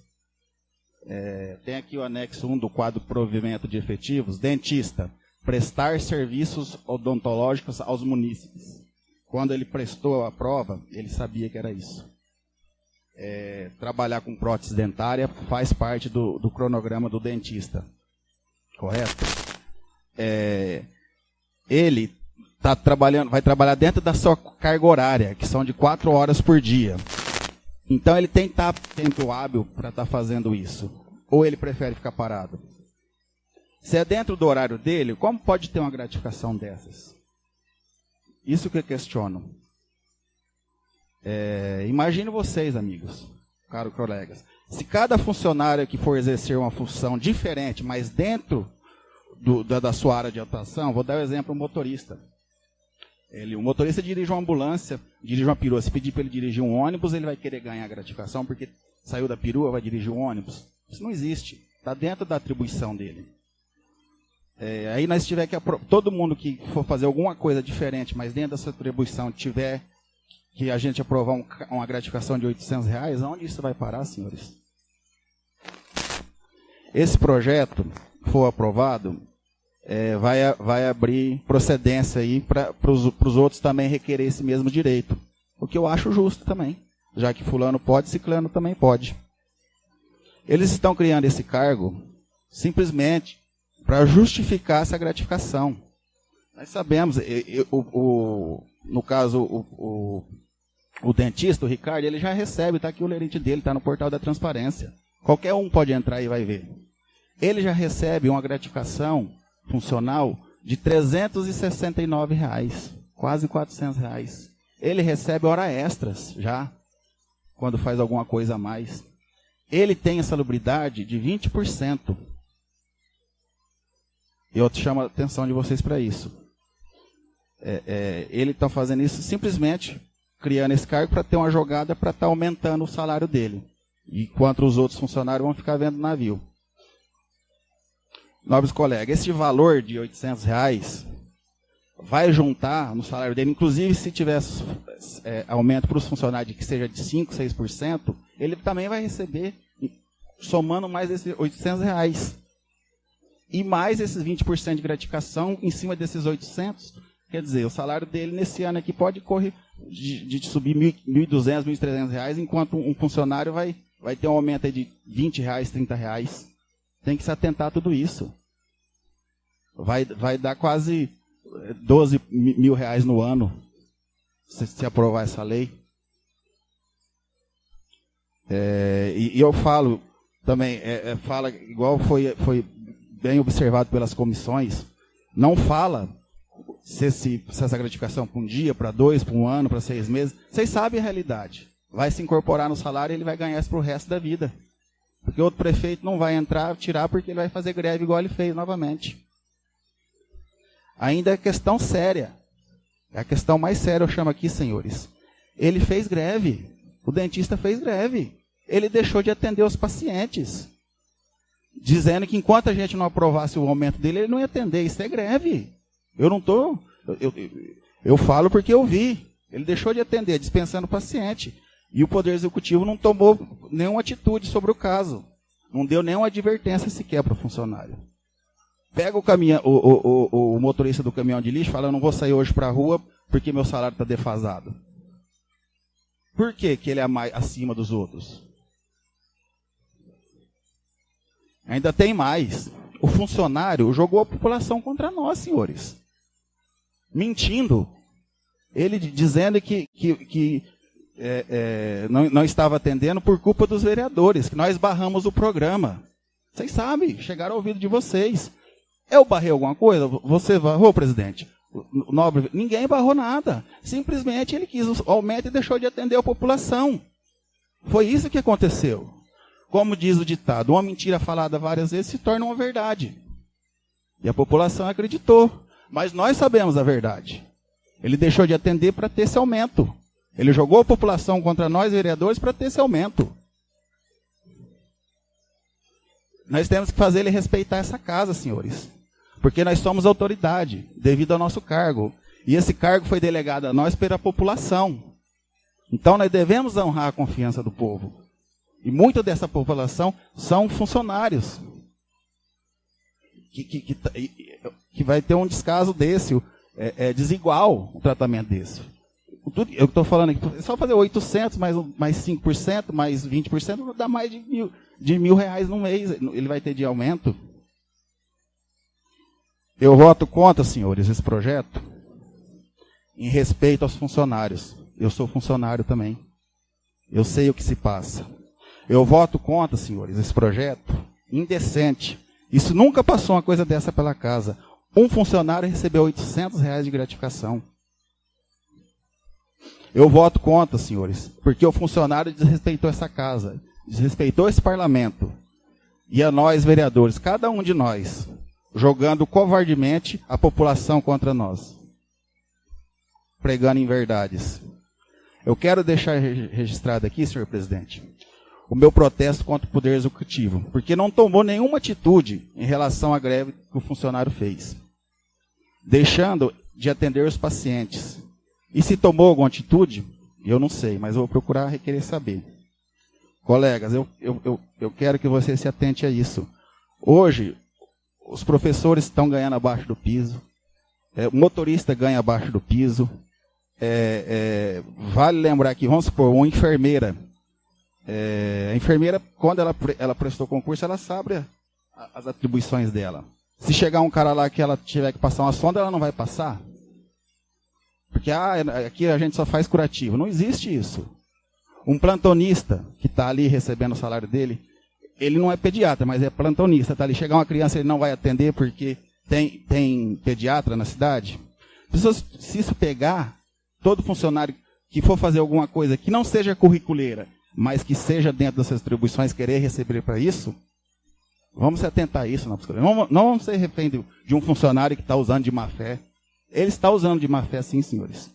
S5: Tem aqui o anexo 1 do quadro provimento de efetivos. Dentista, prestar serviços odontológicos aos munícipes. Quando ele prestou a prova, ele sabia que era isso. Trabalhar com prótese dentária faz parte do cronograma do dentista. Correto? Ele vai trabalhar dentro da sua carga horária, que são de 4 horas por dia. Então ele tem que estar tempo hábil para estar fazendo isso. Ou ele prefere ficar parado? Se é dentro do horário dele, como pode ter uma gratificação dessas? Isso que eu questiono. Imagine vocês, amigos, caros colegas. Se cada funcionário que for exercer uma função diferente, mas dentro da sua área de atuação, vou dar o exemplo, o motorista. O motorista dirige uma ambulância, dirige uma perua. Se pedir para ele dirigir um ônibus, ele vai querer ganhar gratificação, porque saiu da perua, vai dirigir um ônibus. Isso não existe. Está dentro da atribuição dele. Aí nós tiver que todo mundo que for fazer alguma coisa diferente, mas dentro da sua atribuição tiver que a gente aprovar uma gratificação de R$800, aonde isso vai parar, senhores? Esse projeto, for aprovado, vai abrir procedência aí para os outros também requerer esse mesmo direito. O que eu acho justo também, já que fulano pode, ciclano também pode. Eles estão criando esse cargo simplesmente para justificar essa gratificação. Nós sabemos, no caso, o dentista, o Ricardo, ele já recebe, está aqui o lerite dele, está no portal da transparência. Qualquer um pode entrar e vai ver. Ele já recebe uma gratificação funcional de R$369, quase R$400. Ele recebe hora extras já, quando faz alguma coisa a mais. Ele tem a salubridade de 20%. Eu chamo a atenção de vocês para isso. Ele está fazendo isso simplesmente criando esse cargo para ter uma jogada para estar aumentando o salário dele. Enquanto os outros funcionários vão ficar vendo navio. Nobres colegas, esse valor de R$800 vai juntar no salário dele, inclusive se tivesse aumento para os funcionários que seja de 5%, 6%, ele também vai receber, somando mais esses R$800. E mais esses 20% de gratificação em cima desses 800, quer dizer, o salário dele nesse ano aqui pode correr de subir R$1.200, R$1.300, enquanto um funcionário vai ter um aumento aí de R$20, R$30. Tem que se atentar a tudo isso. Vai dar quase R$12 mil no ano, se aprovar essa lei. E eu falo também, fala igual foi bem observado pelas comissões, não fala se essa gratificação para um dia, para 2, para um ano, para 6 meses. Vocês sabem a realidade. Vai se incorporar no salário e ele vai ganhar isso para o resto da vida. Porque outro prefeito não vai tirar porque ele vai fazer greve igual ele fez novamente. Ainda é questão séria. É a questão mais séria, eu chamo aqui, senhores. Ele fez greve. O dentista fez greve. Ele deixou de atender os pacientes. Dizendo que enquanto a gente não aprovasse o aumento dele, ele não ia atender. Isso é greve. Eu não estou... Eu falo porque eu vi. Ele deixou de atender, dispensando o paciente. E o Poder Executivo não tomou nenhuma atitude sobre o caso. Não deu nenhuma advertência sequer para o funcionário. Pega o motorista do caminhão de lixo e fala, eu não vou sair hoje para a rua porque meu salário está defasado. Por que ele é mais acima dos outros? Ainda tem mais. O funcionário jogou a população contra nós, senhores. Mentindo. Ele dizendo que não estava atendendo por culpa dos vereadores, que nós barramos o programa. Vocês sabem, chegaram ao ouvido de vocês. Eu barrei alguma coisa? Você barrou, presidente? O nobre, ninguém barrou nada. Simplesmente ele quis o aumento e deixou de atender a população. Foi isso que aconteceu. Como diz o ditado, uma mentira falada várias vezes se torna uma verdade. E a população acreditou. Mas nós sabemos a verdade. Ele deixou de atender para ter esse aumento. Ele jogou a população contra nós, vereadores, para ter esse aumento. Nós temos que fazer ele respeitar essa casa, senhores. Porque nós somos autoridade, devido ao nosso cargo. E esse cargo foi delegado a nós pela população. Então nós devemos honrar a confiança do povo. E muita dessa população são funcionários. Que vai ter um descaso desse, desigual o tratamento desse. Eu estou falando aqui, só fazer 800, mais 5%, mais 20%, dá mais de R$1.000 no mês, ele vai ter de aumento. Eu voto contra, senhores, esse projeto, em respeito aos funcionários. Eu sou funcionário também. Eu sei o que se passa. Eu voto contra, senhores, esse projeto indecente. Isso nunca passou uma coisa dessa pela casa. Um funcionário recebeu R$800 de gratificação. Eu voto contra, senhores, porque o funcionário desrespeitou essa casa, desrespeitou esse parlamento. E a nós, vereadores, cada um de nós, jogando covardemente a população contra nós. Pregando inverdades. Eu quero deixar registrado aqui, senhor presidente, o meu protesto contra o Poder Executivo, porque não tomou nenhuma atitude em relação à greve que o funcionário fez, deixando de atender os pacientes. E se tomou alguma atitude, eu não sei, mas eu vou procurar requerer saber. Colegas, eu quero que você se atente a isso. Hoje, os professores estão ganhando abaixo do piso, o motorista ganha abaixo do piso. Vale lembrar que, vamos supor, uma enfermeira, a enfermeira, quando ela prestou concurso, ela sabe as atribuições dela. Se chegar um cara lá que ela tiver que passar uma sonda, ela não vai passar? Porque aqui a gente só faz curativo. Não existe isso. Um plantonista que está ali recebendo o salário dele, ele não é pediatra, mas é plantonista. Está ali, chegar uma criança, ele não vai atender porque tem pediatra na cidade. Se isso pegar, todo funcionário que for fazer alguma coisa que não seja curriculeira, mas que seja dentro das suas atribuições, querer receber para isso, vamos se atentar a isso. Não vamos ser refém de um funcionário que está usando de má fé. Ele está usando de má fé, sim, senhores.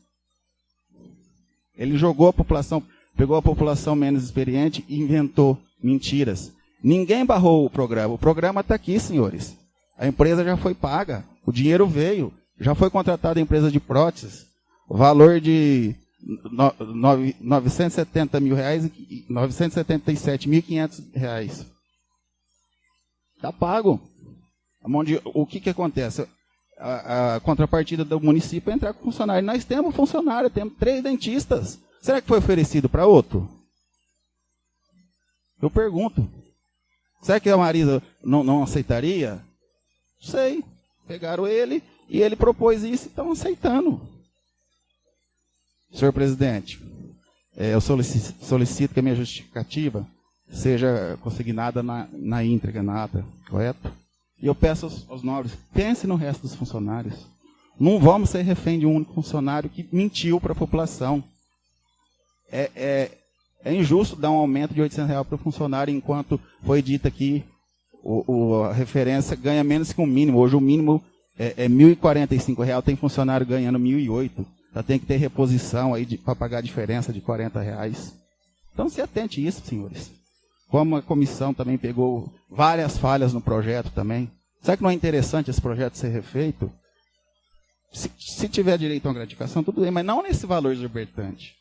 S5: Ele jogou a população, pegou a população menos experiente e inventou mentiras. Ninguém barrou o programa. O programa está aqui, senhores. A empresa já foi paga. O dinheiro veio. Já foi contratada a empresa de próteses. O valor de R$970 mil, R$977.500. Está pago. O que acontece? A contrapartida do município é entrar com funcionário. Nós temos funcionário, temos 3 dentistas. Será que foi oferecido para outro? Eu pergunto. Será que a Marisa não aceitaria? Não sei. Pegaram ele e ele propôs isso e estão aceitando. Senhor presidente, eu solicito que a minha justificativa seja consignada na íntegra, na ata, correto? E eu peço aos nobres, pense no resto dos funcionários. Não vamos ser refém de um único funcionário que mentiu para a população. É injusto dar um aumento de R$800 para o funcionário, enquanto foi dito aqui, a referência ganha menos que o mínimo. Hoje o mínimo é R$1.045, tem funcionário ganhando R$1.008. Já tem que ter reposição aí para pagar a diferença de R$40. Então se atente a isso, senhores. Como a comissão também pegou várias falhas no projeto também. Será que não é interessante esse projeto ser refeito? Se tiver direito a uma gratificação, tudo bem, mas não nesse valor exorbitante.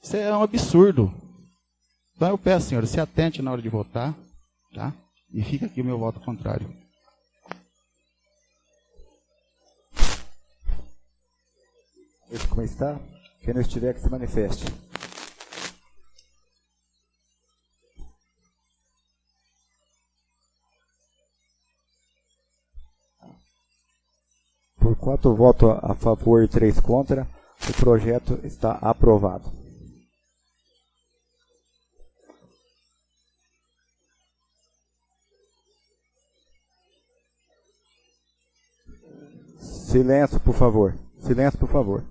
S5: Isso é um absurdo. Então eu peço, senhores, se atente na hora de votar, tá? E fica aqui o meu voto contrário.
S1: Como está? Quem não estiver, que se manifeste. 4 votos a favor e 3 contra. O projeto está aprovado. Silêncio, por favor. Silêncio, por favor.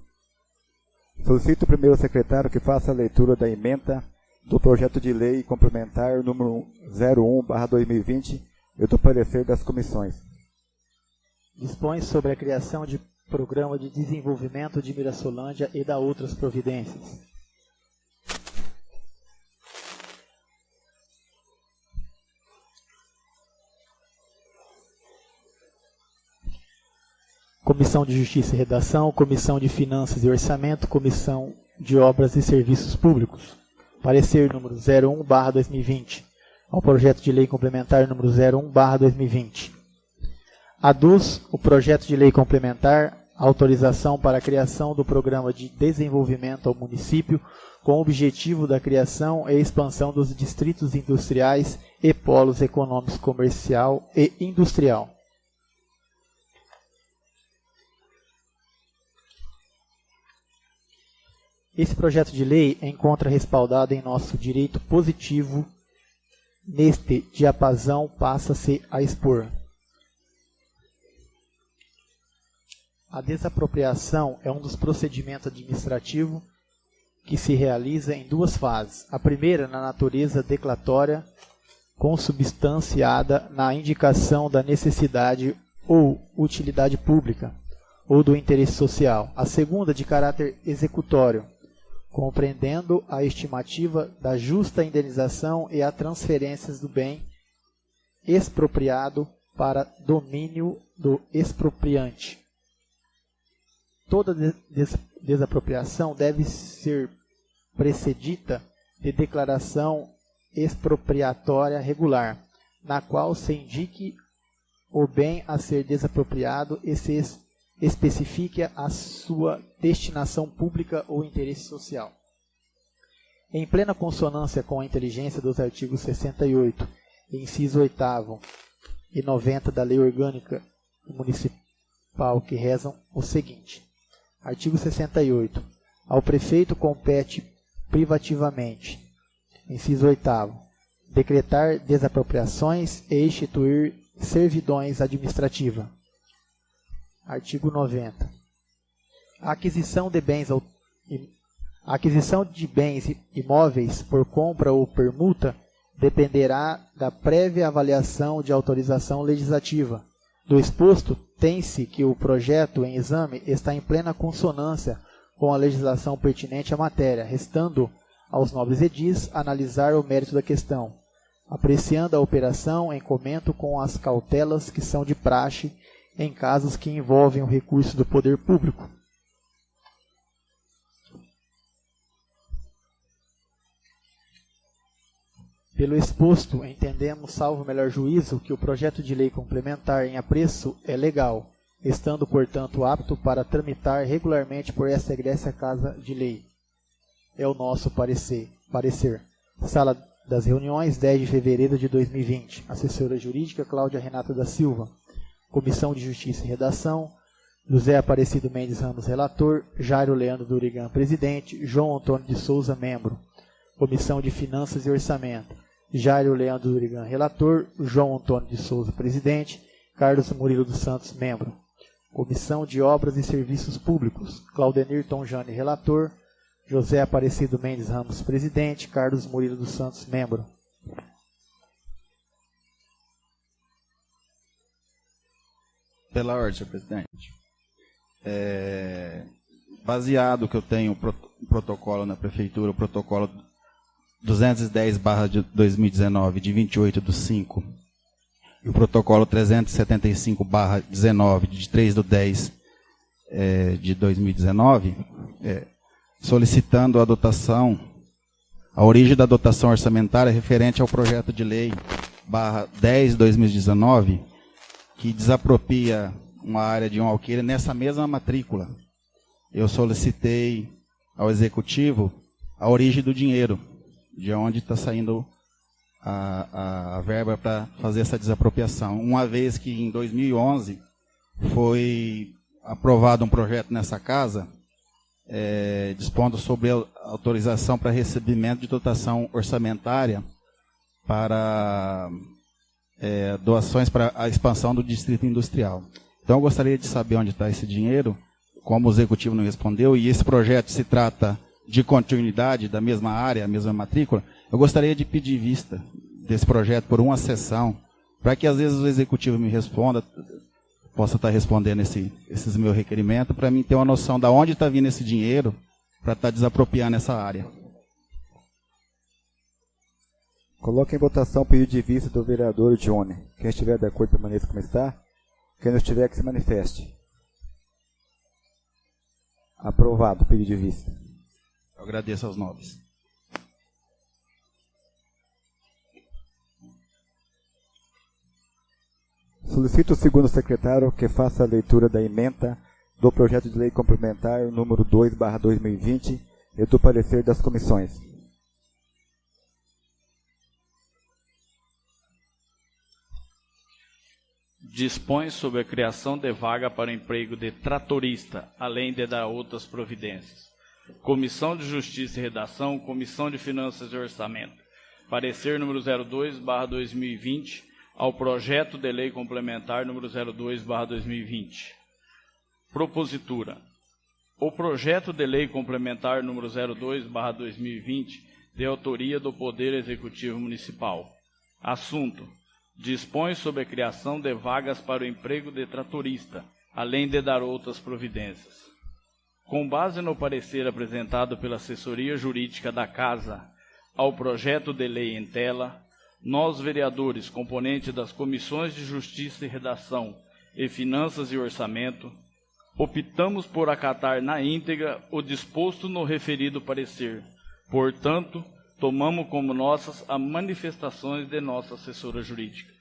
S1: Solicito o primeiro secretário que faça a leitura da emenda do projeto de lei complementar número 01/2020 e do parecer das comissões.
S2: Dispõe sobre a criação de Programa de Desenvolvimento de Mirassolândia e da outras providências. Comissão de Justiça e Redação, Comissão de Finanças e Orçamento, Comissão de Obras e Serviços Públicos. Parecer número 01/2020 ao projeto de lei complementar número 01/2020. Aduz o projeto de lei complementar autorização para a criação do Programa de Desenvolvimento ao município com o objetivo da criação e expansão dos distritos industriais e polos econômicos comercial e industrial. Esse projeto de lei encontra respaldado em nosso direito positivo. Neste diapasão passa-se a expor. A desapropriação é um dos procedimentos administrativos que se realiza em duas fases. A primeira, na natureza declaratória, consubstanciada na indicação da necessidade ou utilidade pública ou do interesse social. A segunda, de caráter executório, compreendendo a estimativa da justa indenização e a transferências do bem expropriado para domínio do expropriante. Toda desapropriação deve ser precedida de declaração expropriatória regular, na qual se indique o bem a ser desapropriado e se especifique a sua destinação pública ou interesse social. Em plena consonância com a inteligência dos artigos 68, inciso 8º e 90 da Lei Orgânica Municipal, que rezam o seguinte. Artigo 68. Ao prefeito compete privativamente, inciso 8º, decretar desapropriações e instituir servidões administrativas. Artigo 90. A aquisição de bens imóveis por compra ou permuta dependerá da prévia avaliação de autorização legislativa. Do exposto, tem-se que o projeto em exame está em plena consonância com a legislação pertinente à matéria, restando aos nobres edis analisar o mérito da questão, apreciando a operação em comento com as cautelas que são de praxe em casos que envolvem o recurso do poder público. Pelo exposto, entendemos, salvo melhor juízo, que o projeto de lei complementar em apreço é legal, estando, portanto, apto para tramitar regularmente por esta egressa Casa de Lei. É o nosso parecer. Sala das Reuniões, 10 de fevereiro de 2020. Assessora Jurídica, Cláudia Renata da Silva. Comissão de Justiça e Redação, José Aparecido Mendes Ramos, relator, Jairo Leandro Durigan, presidente, João Antônio de Souza, membro. Comissão de Finanças e Orçamento, Jairo Leandro Durigan, relator, João Antônio de Souza, presidente, Carlos Murilo dos Santos, membro. Comissão de Obras e Serviços Públicos, Claudenir Tonjani, relator, José Aparecido Mendes Ramos, presidente, Carlos Murilo dos Santos, membro.
S5: Pela ordem, senhor presidente. Baseado que eu tenho o protocolo na prefeitura, o protocolo 210/2019, de 28/5, e o protocolo 375/19, de 3/10 de 2019, solicitando a dotação, a origem da dotação orçamentária referente ao projeto de lei /10/2019, que desapropria uma área de um alqueire nessa mesma matrícula. Eu solicitei ao Executivo a origem do dinheiro, de onde está saindo a verba para fazer essa desapropriação. Uma vez que em 2011 foi aprovado um projeto nessa casa, dispondo sobre a autorização para recebimento de dotação orçamentária para doações para a expansão do distrito industrial. Então, eu gostaria de saber onde está esse dinheiro, como o executivo não respondeu, e esse projeto se trata de continuidade da mesma área, a mesma matrícula. Eu gostaria de pedir vista desse projeto por uma sessão, para que às vezes o executivo me responda, possa estar respondendo esses meus requerimentos, para mim ter uma noção de onde está vindo esse dinheiro, para estar desapropriando essa área.
S1: Coloque em votação o pedido de vista do vereador Johnny. Quem estiver de acordo, permaneça como está. Quem não estiver, que se manifeste. Aprovado o pedido de vista.
S5: Eu agradeço aos nobres.
S1: Solicito o segundo secretário que faça a leitura da ementa do projeto de lei complementar número 2/2020 e do parecer das comissões.
S3: Dispõe sobre a criação de vaga para o emprego de tratorista, além de dar outras providências. Comissão de Justiça e Redação, Comissão de Finanças e Orçamento. Parecer número 02/2020 ao projeto de lei complementar número 02/2020. Propositura. O projeto de lei complementar número 02/2020 de autoria do Poder Executivo Municipal. Assunto: dispõe sobre a criação de vagas para o emprego de tratorista, além de dar outras providências. Com base no parecer apresentado pela assessoria jurídica da Casa ao projeto de lei em tela, nós, vereadores, componentes das Comissões de Justiça e Redação e Finanças e Orçamento, optamos por acatar na íntegra o disposto no referido parecer. Portanto, tomamos como nossas as manifestações de nossa assessora jurídica.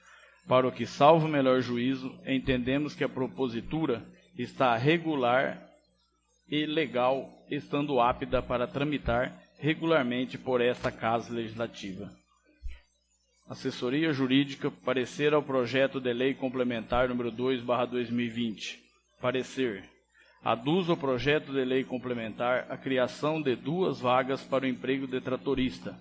S3: Para o que salvo o melhor juízo, entendemos que a propositura está regular e legal, estando apta para tramitar regularmente por esta Casa Legislativa. Assessoria Jurídica, parecer ao projeto de lei complementar número 2/2020. Parecer. Aduz ao projeto de lei complementar a criação de 2 vagas para o emprego de tratorista,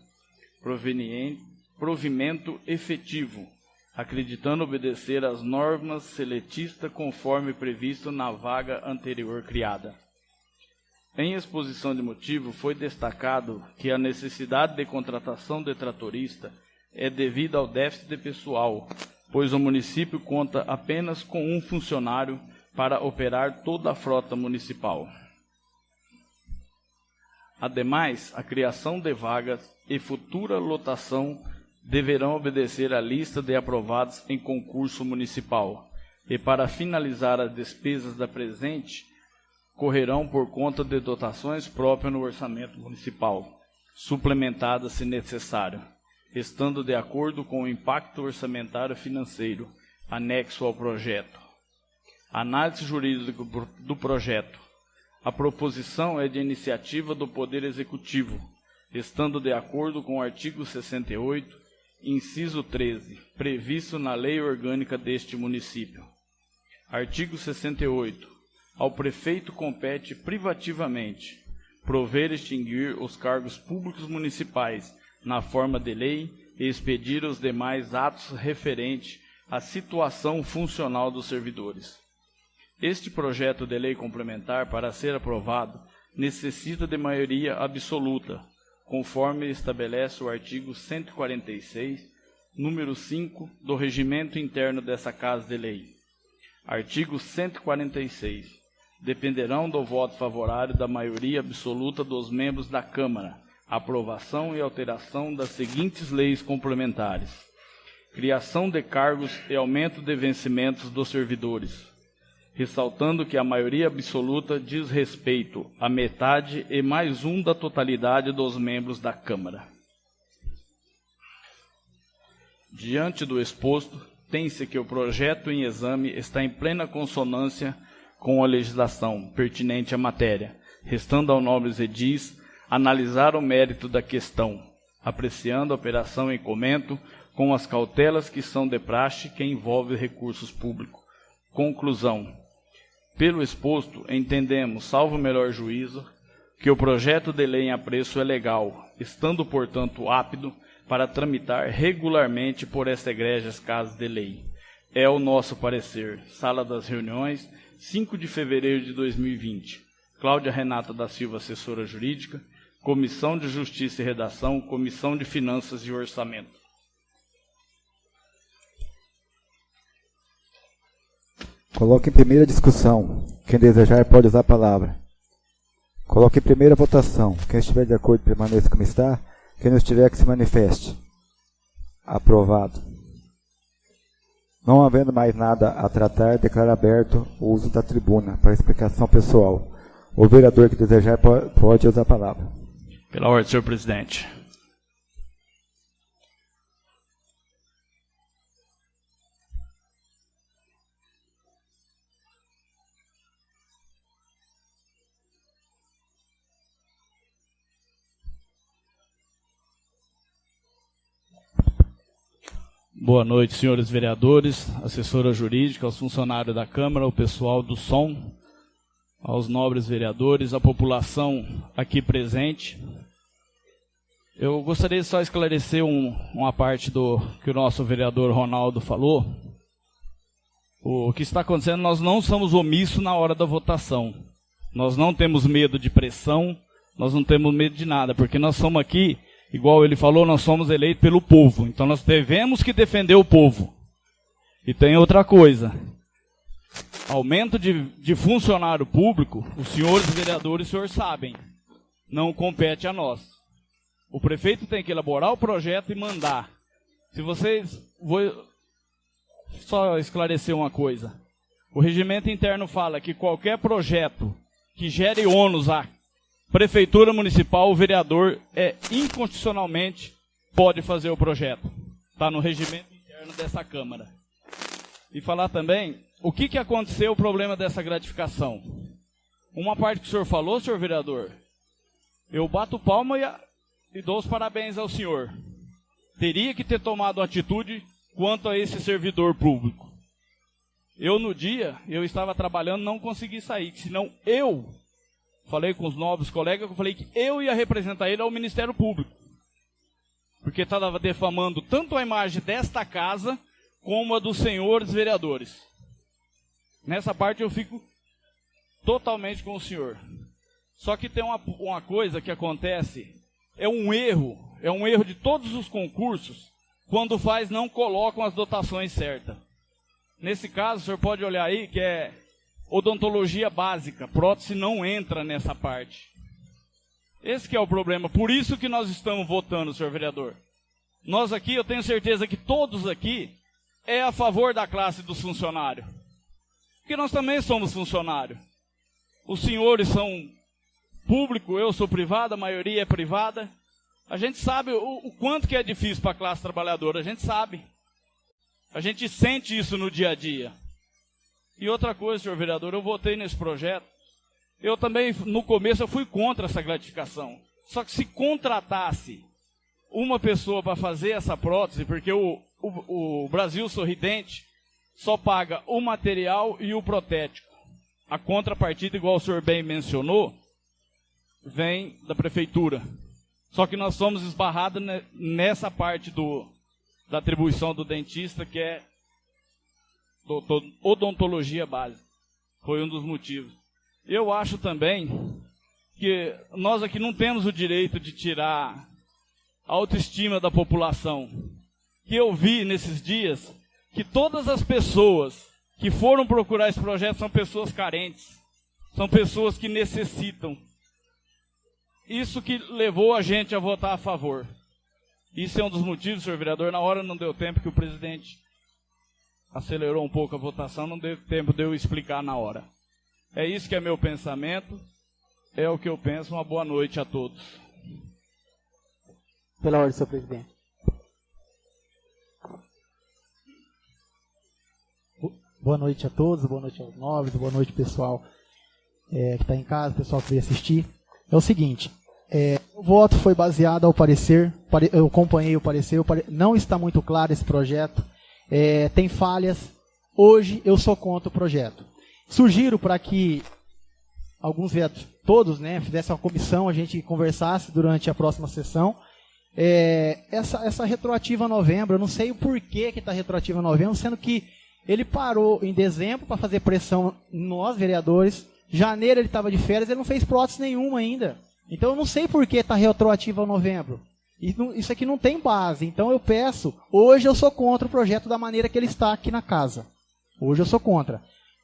S3: provimento efetivo, acreditando obedecer às normas seletistas conforme previsto na vaga anterior criada. Em exposição de motivo, foi destacado que a necessidade de contratação de tratorista é devido ao déficit de pessoal, pois o município conta apenas com um funcionário para operar toda a frota municipal. Ademais, a criação de vagas e futura lotação deverão obedecer à lista de aprovados em concurso municipal, e para finalizar as despesas da presente, correrão por conta de dotações próprias no orçamento municipal, suplementadas se necessário, estando de acordo com o impacto orçamentário financeiro, anexo ao projeto. Análise jurídica do projeto. A proposição é de iniciativa do Poder Executivo, estando de acordo com o artigo 68, inciso 13, previsto na Lei Orgânica deste município. Artigo 68. Ao prefeito compete privativamente prover e extinguir os cargos públicos municipais na forma de lei e expedir os demais atos referentes à situação funcional dos servidores. Este projeto de lei complementar, para ser aprovado, necessita de maioria absoluta, conforme estabelece o artigo 146, número 5, do regimento interno dessa Casa de Lei. Artigo 146. Dependerão do voto favorável da maioria absoluta dos membros da Câmara, aprovação e alteração das seguintes leis complementares: criação de cargos e aumento de vencimentos dos servidores, ressaltando que a maioria absoluta diz respeito à metade e mais um da totalidade dos membros da Câmara. Diante do exposto, tem-se que o projeto em exame está em plena consonância com a legislação pertinente à matéria, restando ao nobres edis analisar o mérito da questão, apreciando a operação em comento com as cautelas que são de praxe que envolve recursos públicos. Conclusão. Pelo exposto, entendemos, salvo o melhor juízo, que o projeto de lei em apreço é legal, estando, portanto, apto para tramitar regularmente por esta egrégias casas de lei. É o nosso parecer. Sala das Reuniões, 5 de fevereiro de 2020. Cláudia Renata da Silva, assessora jurídica, Comissão de Justiça e Redação, Comissão de Finanças e Orçamento.
S1: Coloque em primeira discussão. Quem desejar pode usar a palavra. Coloque em primeira votação. Quem estiver de acordo, permaneça como está. Quem não estiver, que se manifeste. Aprovado. Não havendo mais nada a tratar, declaro aberto o uso da tribuna para explicação pessoal. O vereador que desejar pode usar a palavra.
S3: Pela ordem, senhor presidente. Boa noite, senhores vereadores, assessora jurídica, aos funcionários da Câmara, ao pessoal do som, aos nobres vereadores, à população aqui presente. Eu gostaria de só esclarecer uma parte do que o nosso vereador Ronaldo falou. O que está acontecendo, nós não somos omissos na hora da votação. Nós não temos medo de pressão, nós não temos medo de nada, porque nós somos aqui... Igual ele falou, nós somos eleitos pelo povo. Então nós devemos que defender o povo. E tem outra coisa. Aumento de funcionário público, os senhores vereadores, os senhores sabem. Não compete a nós. O prefeito tem que elaborar o projeto e mandar. Se vocês... Vou só esclarecer uma coisa. O regimento interno fala que qualquer projeto que gere ônus a Prefeitura Municipal, o vereador inconstitucionalmente pode fazer o projeto. Está no regimento interno dessa Câmara. E falar também, o que aconteceu o problema dessa gratificação? Uma parte que o senhor falou, senhor vereador, eu bato palma e dou os parabéns ao senhor. Teria que ter tomado uma atitude quanto a esse servidor público. Eu, no dia, eu estava trabalhando, não consegui sair, senão eu... Falei com os nobres colegas, eu falei que eu ia representar ele ao Ministério Público. Porque estava defamando tanto a imagem desta casa, como a dos senhores vereadores. Nessa parte eu fico totalmente com o senhor. Só que tem uma coisa que acontece, é um erro de todos os concursos, quando não colocam as dotações certas. Nesse caso, o senhor pode olhar aí, que é odontologia básica, prótese não entra nessa parte. Esse que é o problema, por isso que nós estamos votando, senhor vereador. Nós aqui, eu tenho certeza que todos aqui é a favor da classe dos funcionários. Porque nós também somos funcionários. Os senhores são público, eu sou privado, a maioria é privada. A gente sabe o quanto que é difícil para a classe trabalhadora, a gente sabe. A gente sente isso no dia a dia. E outra coisa, senhor vereador, eu votei nesse projeto. Eu também, no começo, eu fui contra essa gratificação. Só que se contratasse uma pessoa para fazer essa prótese, porque o Brasil Sorridente só paga o material e o protético. A contrapartida, igual o senhor bem mencionou, vem da prefeitura. Só que nós somos esbarrados nessa parte da atribuição do dentista, que é odontologia básica. Foi um dos motivos. Eu acho também que nós aqui não temos o direito de tirar a autoestima da população. Que eu vi nesses dias que todas as pessoas que foram procurar esse projeto são pessoas carentes, são pessoas que necessitam. Isso que levou a gente a votar a favor. Isso é um dos motivos, senhor vereador. Na hora não deu tempo, que o presidente acelerou um pouco a votação, não deu tempo de eu explicar na hora. É isso que é meu pensamento, é o que eu penso. Uma boa noite a todos.
S2: Pela ordem, senhor presidente. Boa noite a todos, boa noite aos nobres, boa noite pessoal que está em casa, pessoal que veio assistir. É o seguinte, o voto foi baseado ao parecer, eu acompanhei o parecer, não está muito claro esse projeto. Tem falhas. Hoje eu sou contra o projeto. Sugiro para que alguns vereadores, todos, né, fizessem uma comissão, a gente conversasse durante a próxima sessão. Essa retroativa a novembro, eu não sei o porquê que está retroativa a novembro, sendo que ele parou em dezembro para fazer pressão em nós, vereadores. Janeiro ele estava de férias, ele não fez prótese nenhuma ainda. Então eu não sei por que está retroativa a novembro. Isso aqui não tem base. Então eu peço, hoje eu sou contra o projeto da maneira que ele está aqui na casa. Hoje eu sou contra.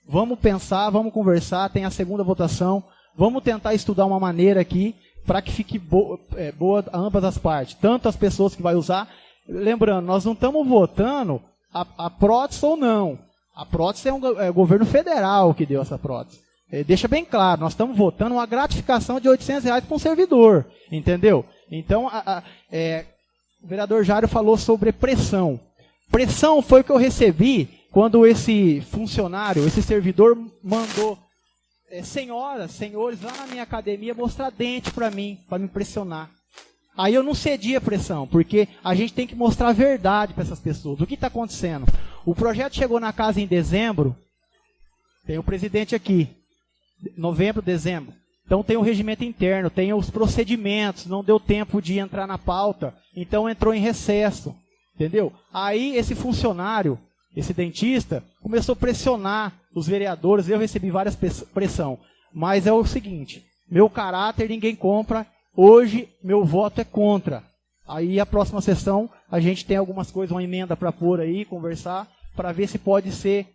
S2: Vamos pensar, vamos conversar, tem a segunda votação. Vamos tentar estudar uma maneira aqui para que fique boa a ambas as partes. Tanto as pessoas que vai usar. Lembrando, nós não estamos votando a prótese ou não. A prótese é o governo federal que deu essa prótese. Deixa bem claro, nós estamos votando uma gratificação de R$800 para um servidor. Entendeu? Então, o vereador Jário falou sobre pressão. Pressão foi o que eu recebi quando esse funcionário, esse servidor mandou senhoras, senhores lá na minha academia mostrar dente para mim, para me impressionar. Aí eu não cedi a pressão, porque a gente tem que mostrar a verdade para essas pessoas. O que está acontecendo? O projeto chegou na casa em dezembro, tem o presidente aqui, novembro, dezembro. Então tem o regimento interno, tem os procedimentos, não deu tempo de entrar na pauta, então entrou em recesso, entendeu? Aí esse funcionário, esse dentista, começou a pressionar os vereadores, eu recebi várias pressão, mas é o seguinte, meu caráter ninguém compra, hoje meu voto é contra. Aí a próxima sessão a gente tem algumas coisas, uma emenda para pôr aí, conversar, para ver se pode ser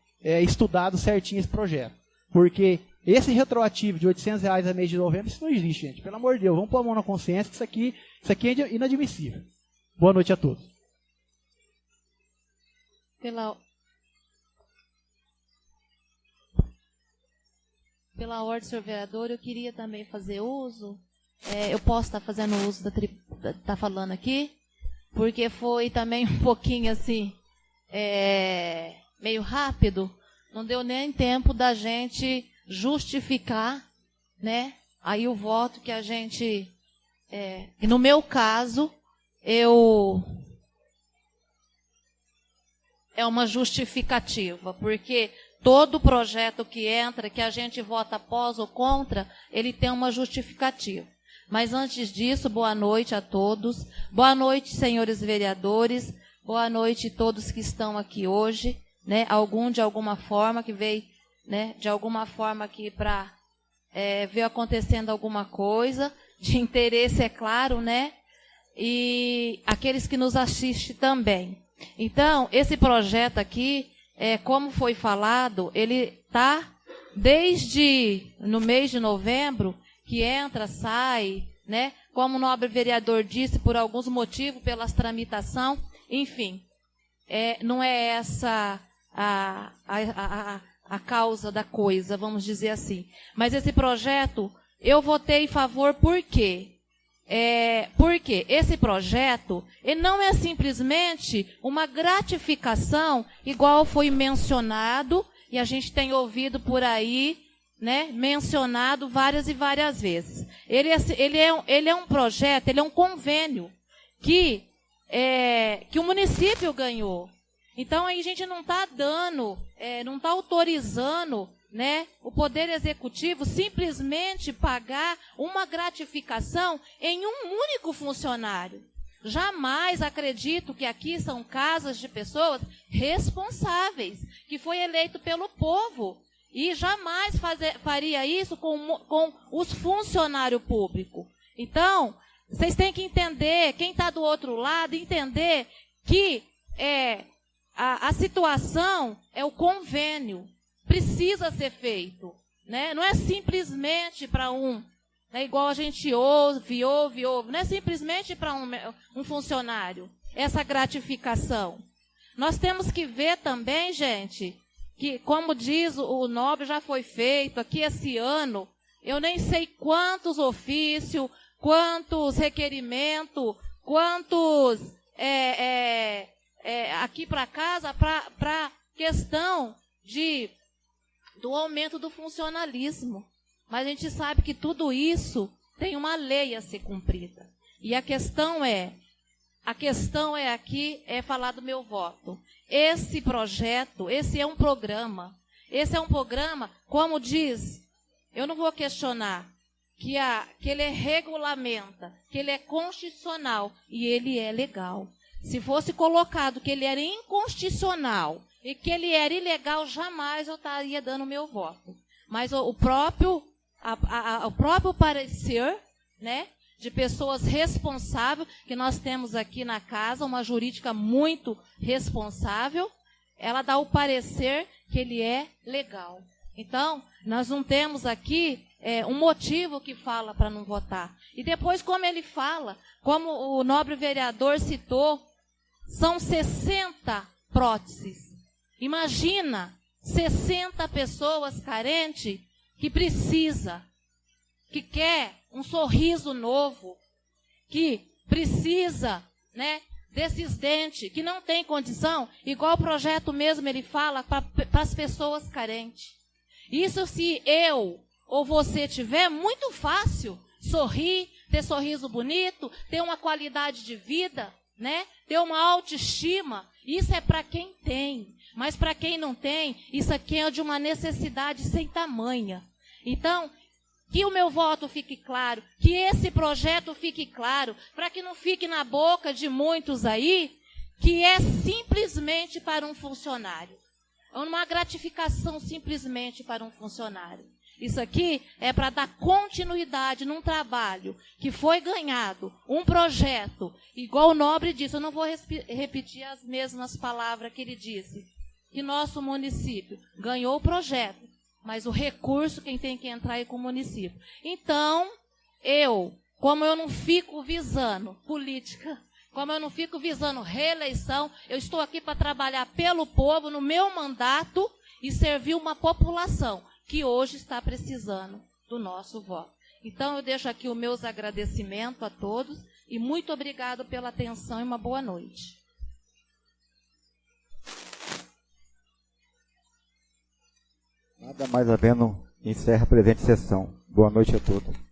S2: estudado certinho esse projeto. Porque esse retroativo de R$800 a mês de novembro, isso não existe, gente. Pelo amor de Deus, vamos pôr a mão na consciência que isso aqui é inadmissível. Boa noite a todos.
S6: Pela ordem, senhor vereador, eu queria também fazer uso. Eu posso estar fazendo uso tá falando aqui, porque foi também um pouquinho assim, meio rápido. Não deu nem tempo da gente justificar, né? Aí o voto que a gente, no meu caso, é uma justificativa, porque todo projeto que entra, que a gente vota após ou contra, ele tem uma justificativa. Mas antes disso, boa noite a todos. Boa noite, senhores vereadores. Boa noite a todos que estão aqui hoje, né? Algum de alguma forma que veio, né? De alguma forma aqui para ver acontecendo alguma coisa de interesse, é claro, né? E aqueles que nos assistem também. Então, esse projeto aqui, como foi falado, ele está desde no mês de novembro, que entra, sai, né? Como o nobre vereador disse, por alguns motivos, pelas tramitação, enfim, não é essa a causa da coisa, vamos dizer assim. Mas esse projeto, eu votei em favor por quê? Porque esse projeto ele não é simplesmente uma gratificação, igual foi mencionado, e a gente tem ouvido por aí, né, mencionado várias e várias vezes. Ele é um projeto, ele é um convênio que o município ganhou. Então, aí a gente não está dando, não está autorizando, né, o Poder Executivo simplesmente pagar uma gratificação em um único funcionário. Jamais acredito que aqui são casas de pessoas responsáveis, que foi eleito pelo povo. E jamais faria isso com os funcionários públicos. Então, vocês têm que entender, quem está do outro lado, entender que a situação é o convênio. Precisa ser feito. Né? Não é simplesmente para igual a gente ouve. Não é simplesmente para um funcionário, essa gratificação. Nós temos que ver também, gente, que, como diz o nobre, já foi feito aqui esse ano, eu nem sei quantos ofícios, quantos requerimentos, quantos aqui para casa, para questão do aumento do funcionalismo. Mas a gente sabe que tudo isso tem uma lei a ser cumprida. E a questão aqui, falar do meu voto. Esse projeto, esse é um programa. esse é um programa, como diz, eu não vou questionar, que ele regulamenta, que ele é constitucional e ele é legal. Se fosse colocado que ele era inconstitucional e que ele era ilegal, jamais eu estaria dando o meu voto. Mas o próprio parecer, né, de pessoas responsáveis, que nós temos aqui na casa, uma jurídica muito responsável, ela dá o parecer que ele é legal. Então, nós não temos aqui um motivo que fala para não votar. E depois, como ele fala, como o nobre vereador citou, são 60 próteses. Imagina 60 pessoas carentes que precisa, que quer um sorriso novo, que precisa, né, desses dentes, que não tem condição, igual o projeto mesmo ele fala, para as pessoas carentes. Isso se eu ou você tiver, muito fácil sorrir, ter sorriso bonito, ter uma qualidade de vida, né? Ter uma autoestima. Isso é para quem tem. Mas para quem não tem, isso aqui é de uma necessidade sem tamanha. Então, que o meu voto fique claro, que esse projeto fique claro, para que não fique na boca de muitos aí, que é simplesmente para um funcionário. Uma gratificação simplesmente para um funcionário. Isso aqui é para dar continuidade num trabalho que foi ganhado, um projeto, igual o Nobre disse, eu não vou repetir as mesmas palavras que ele disse, que nosso município ganhou o projeto, mas o recurso quem tem que entrar é com o município. Então, como eu não fico visando política, como eu não fico visando reeleição, eu estou aqui para trabalhar pelo povo, no meu mandato, e servir uma população que hoje está precisando do nosso voto. Então, eu deixo aqui os meus agradecimentos a todos e muito obrigado pela atenção e uma boa noite.
S1: Nada mais havendo, encerra a presente sessão. Boa noite a todos.